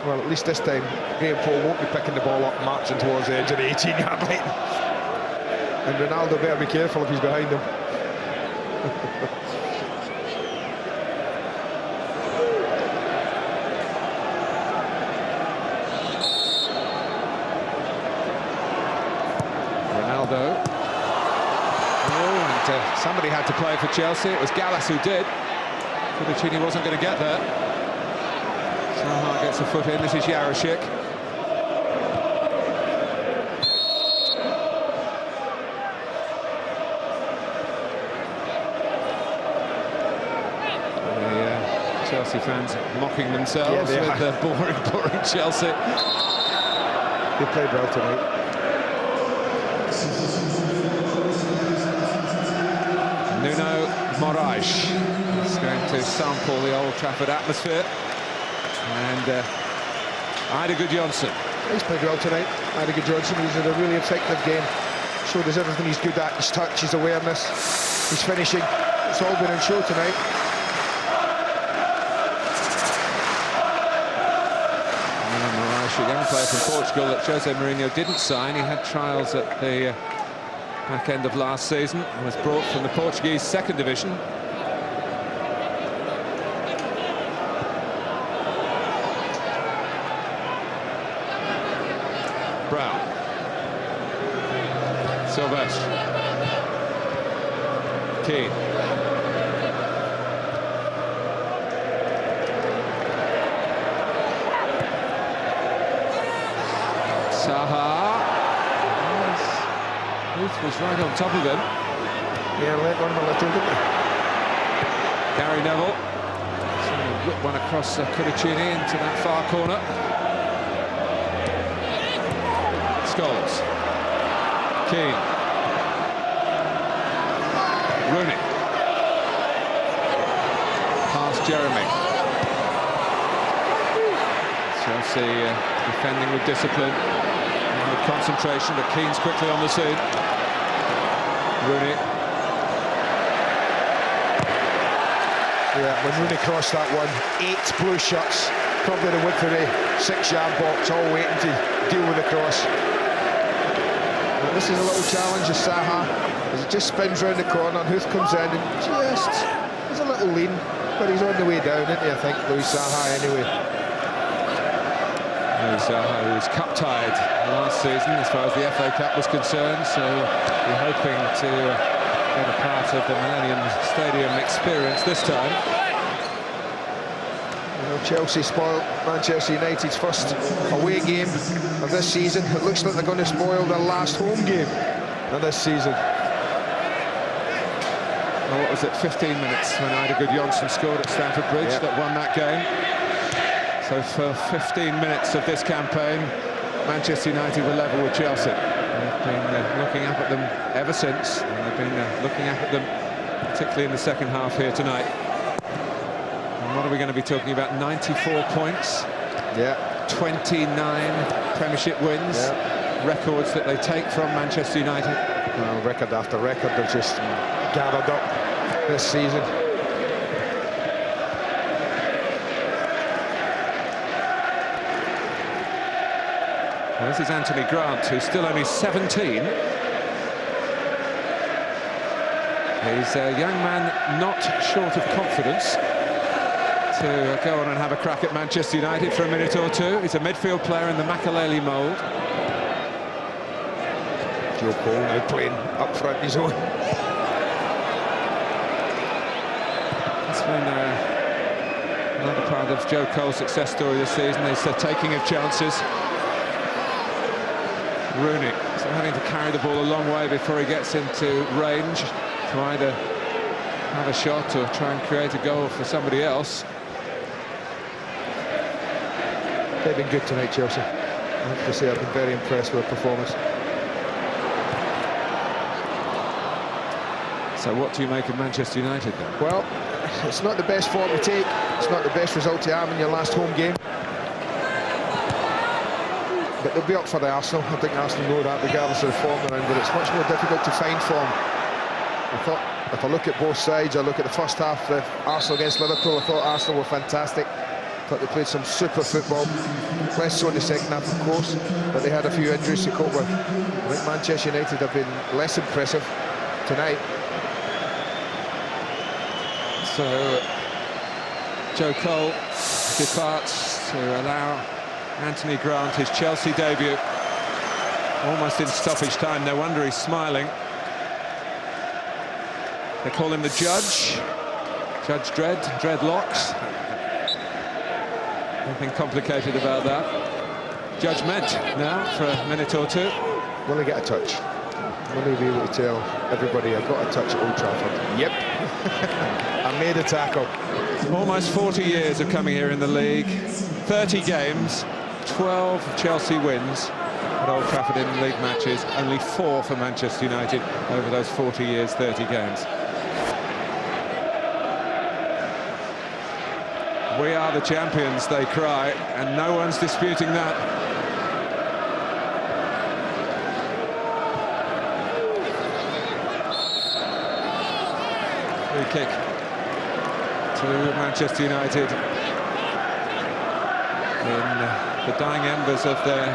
Speaker 2: Well, at least this time, Graham Poll won't be picking the ball up and marching towards the edge of the 18-yard line. And Ronaldo better be careful if he's behind him.
Speaker 1: Ronaldo. Oh, and somebody had to play for Chelsea. It was Gallas who did. Fettuccini wasn't going to get there. Zaha gets a foot in. This is Yarashik. Chelsea fans mocking themselves with the boring Chelsea.
Speaker 2: They played well tonight.
Speaker 1: Nuno Moraes is going to sample the Old Trafford atmosphere. And Eidur Gudjohnsen.
Speaker 2: He's played well tonight. Adiga Johnson, he's had a really effective game. Showed us everything he's good at, his touch, his awareness, his finishing. It's all been on show tonight.
Speaker 1: Moraes, a young player from Portugal that Jose Mourinho didn't sign. He had trials at the back end of last season and was brought from the Portuguese second division. Brown. Silvestre. Keane. Zaha. Booth was right on top of him.
Speaker 2: Yeah, let one a little, didn't he?
Speaker 1: Gary Neville. So whip one across Cudicini into that far corner. Scholes. Keane. Rooney. Past Jeremy. Chelsea defending with discipline and with concentration, but Keane's quickly on the scene. Rooney.
Speaker 2: Yeah, when Rooney crossed that one, 8 blue shirts, probably the width of the 6-yard box, all waiting to deal with the cross. But this is a little challenge of Zaha, as it just spins round the corner and Huth comes in and just, there's a little lean, but he's on the way down, isn't he, I think, Louis Zaha anyway.
Speaker 1: Louis Zaha, who was cup-tied last season as far as the FA Cup was concerned, so we're hoping to get a part of the Millennium Stadium experience this time.
Speaker 2: You know, Chelsea spoiled Manchester United's first away game of this season. It looks like they're going to spoil their last home game of this season.
Speaker 1: Well, what was it, 15 minutes when Adiga Johnson scored at Stamford Bridge that won that game. So for 15 minutes of this campaign, Manchester United were level with Chelsea. They've been looking up at them ever since, and they've been looking up at them particularly in the second half here tonight. And what are we going to be talking about? 94 points, 29 Premiership wins, records that they take from Manchester United.
Speaker 2: Well, record after record they've just gathered up this season.
Speaker 1: Well, this is Anthony Grant, who's still only 17. He's a young man not short of confidence to go on and have a crack at Manchester United for a minute or two. He's a midfield player in the Makelele mould.
Speaker 2: Joe Cole now playing up front his own.
Speaker 1: That's been another part of Joe Cole's success story this season, is the taking of chances. Rooney, so having to carry the ball a long way before he gets into range to either have a shot or try and create a goal for somebody else.
Speaker 2: They've been good tonight, Chelsea. I have to say I've been very impressed with their performance.
Speaker 1: So what do you make of Manchester United then?
Speaker 2: Well, it's not the best form to take. It's not the best result to have in your last home game. But they'll be up for the Arsenal. I think Arsenal know that, regardless of the form they're in, but it's much more difficult to find form. I thought, if I look at both sides, I look at the first half, the Arsenal against Liverpool, I thought Arsenal were fantastic. I thought they played some super football. Less so in the second half, of course, but they had a few injuries to cope with. I think Manchester United have been less impressive tonight.
Speaker 1: So Joe Cole departs to allow Anthony Grant his Chelsea debut, almost in stoppage time. No wonder he's smiling. They call him the Judge. Judge Dredd, dreadlocks. Nothing complicated about that. Judgment now for a minute or two.
Speaker 2: Will he get a touch? Will he be able to tell everybody I got a touch at Old Trafford? Yep. I made a tackle.
Speaker 1: Almost 40 years of coming here in the league. 30 games. 12 Chelsea wins at Old Trafford in league matches, only 4 for Manchester United over those 40 years, 30 games. We are the champions, they cry, and no one's disputing that. kick to Manchester United in the dying embers of their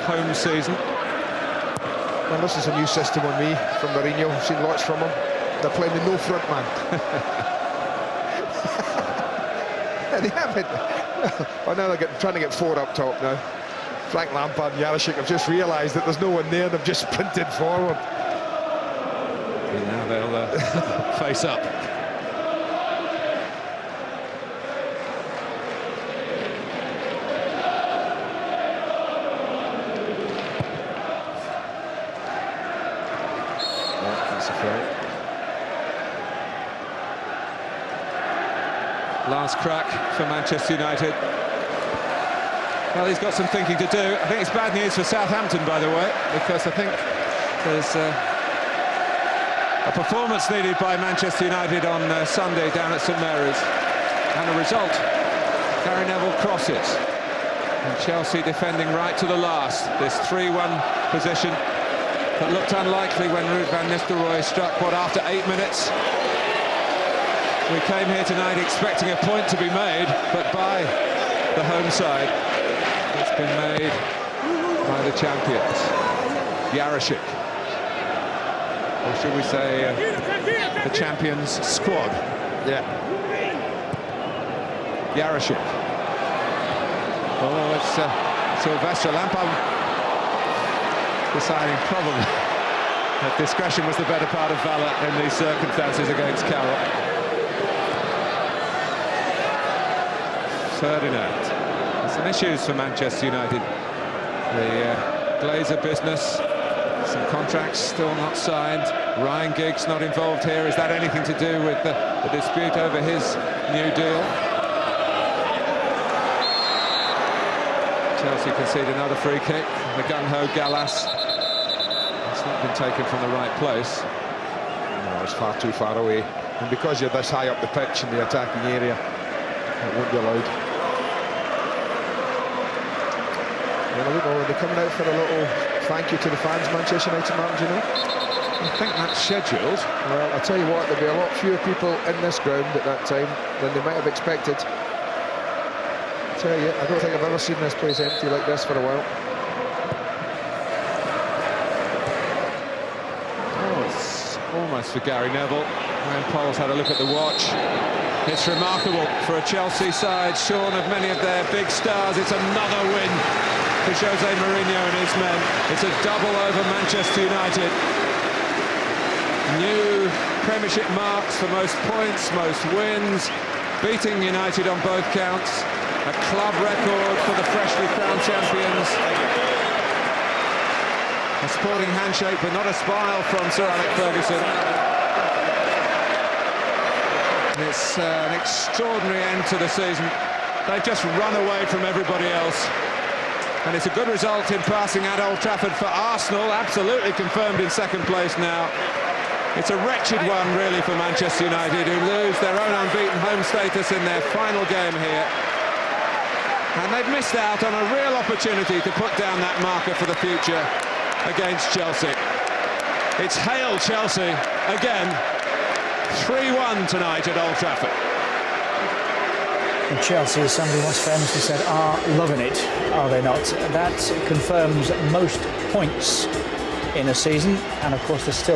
Speaker 1: home season.
Speaker 2: Well, this is a new system on me from Mourinho. I've seen lots from him. They're playing with no front man. They haven't. Well, now they're trying to get 4 up top now. Frank Lampard and Yarashik have just realised that there's no one there. They've just sprinted forward.
Speaker 1: And now they'll face up.
Speaker 2: That's a fair.
Speaker 1: Last crack for Manchester United. Well, he's got some thinking to do. I think it's bad news for Southampton, by the way, because I think there's a performance needed by Manchester United on Sunday down at St Mary's. And a result, Gary Neville crosses. And Chelsea defending right to the last. This 3-1 position that looked unlikely when Ruud van Nistelrooy struck, after 8 minutes? We came here tonight expecting a point to be made, but by the home side, it's been made by the champions. Yarashik. Or should we say the champions squad?
Speaker 2: Yeah.
Speaker 1: Yarashik. Oh, it's Sylvester Lampard deciding probably that discretion was the better part of valour in these circumstances against Carroll. Ferdinand. Some issues for Manchester United. The Glazer business, some contracts still not signed. Ryan Giggs not involved here. Is that anything to do with the dispute over his new deal? Chelsea concede another free kick. The gung-ho Gallas. It's not been taken from the right place.
Speaker 2: No, it's far too far away. And because you're this high up the pitch in the attacking area, it won't be allowed. Well, I don't know, are they coming out for a little thank you to the fans, Manchester United, Martin, do you know?
Speaker 1: I think that's scheduled.
Speaker 2: Well, I'll tell you what, there'll be a lot fewer people in this ground at that time than they might have expected. I tell you, I don't think I've ever seen this place empty like this for a while.
Speaker 1: Oh, it's almost for Gary Neville. Ryan Poles had a look at the watch. It's remarkable for a Chelsea side shorn of many of their big stars. It's another win for Jose Mourinho and his men. It's a double over Manchester United. New Premiership marks for most points, most wins, beating United on both counts. A club record for the freshly crowned champions. A sporting handshake, but not a smile from Sir Alex Ferguson. It's an extraordinary end to the season. They've just run away from everybody else. And it's a good result in passing at Old Trafford for Arsenal, absolutely confirmed in second place now. It's a wretched one, really, for Manchester United, who lose their own unbeaten home status in their final game here. And they've missed out on a real opportunity to put down that marker for the future against Chelsea. It's hail Chelsea again. 3-1 tonight at Old Trafford.
Speaker 3: And Chelsea, as somebody once famously said, are loving it, are they not? That confirms most points in a season, and of course there's still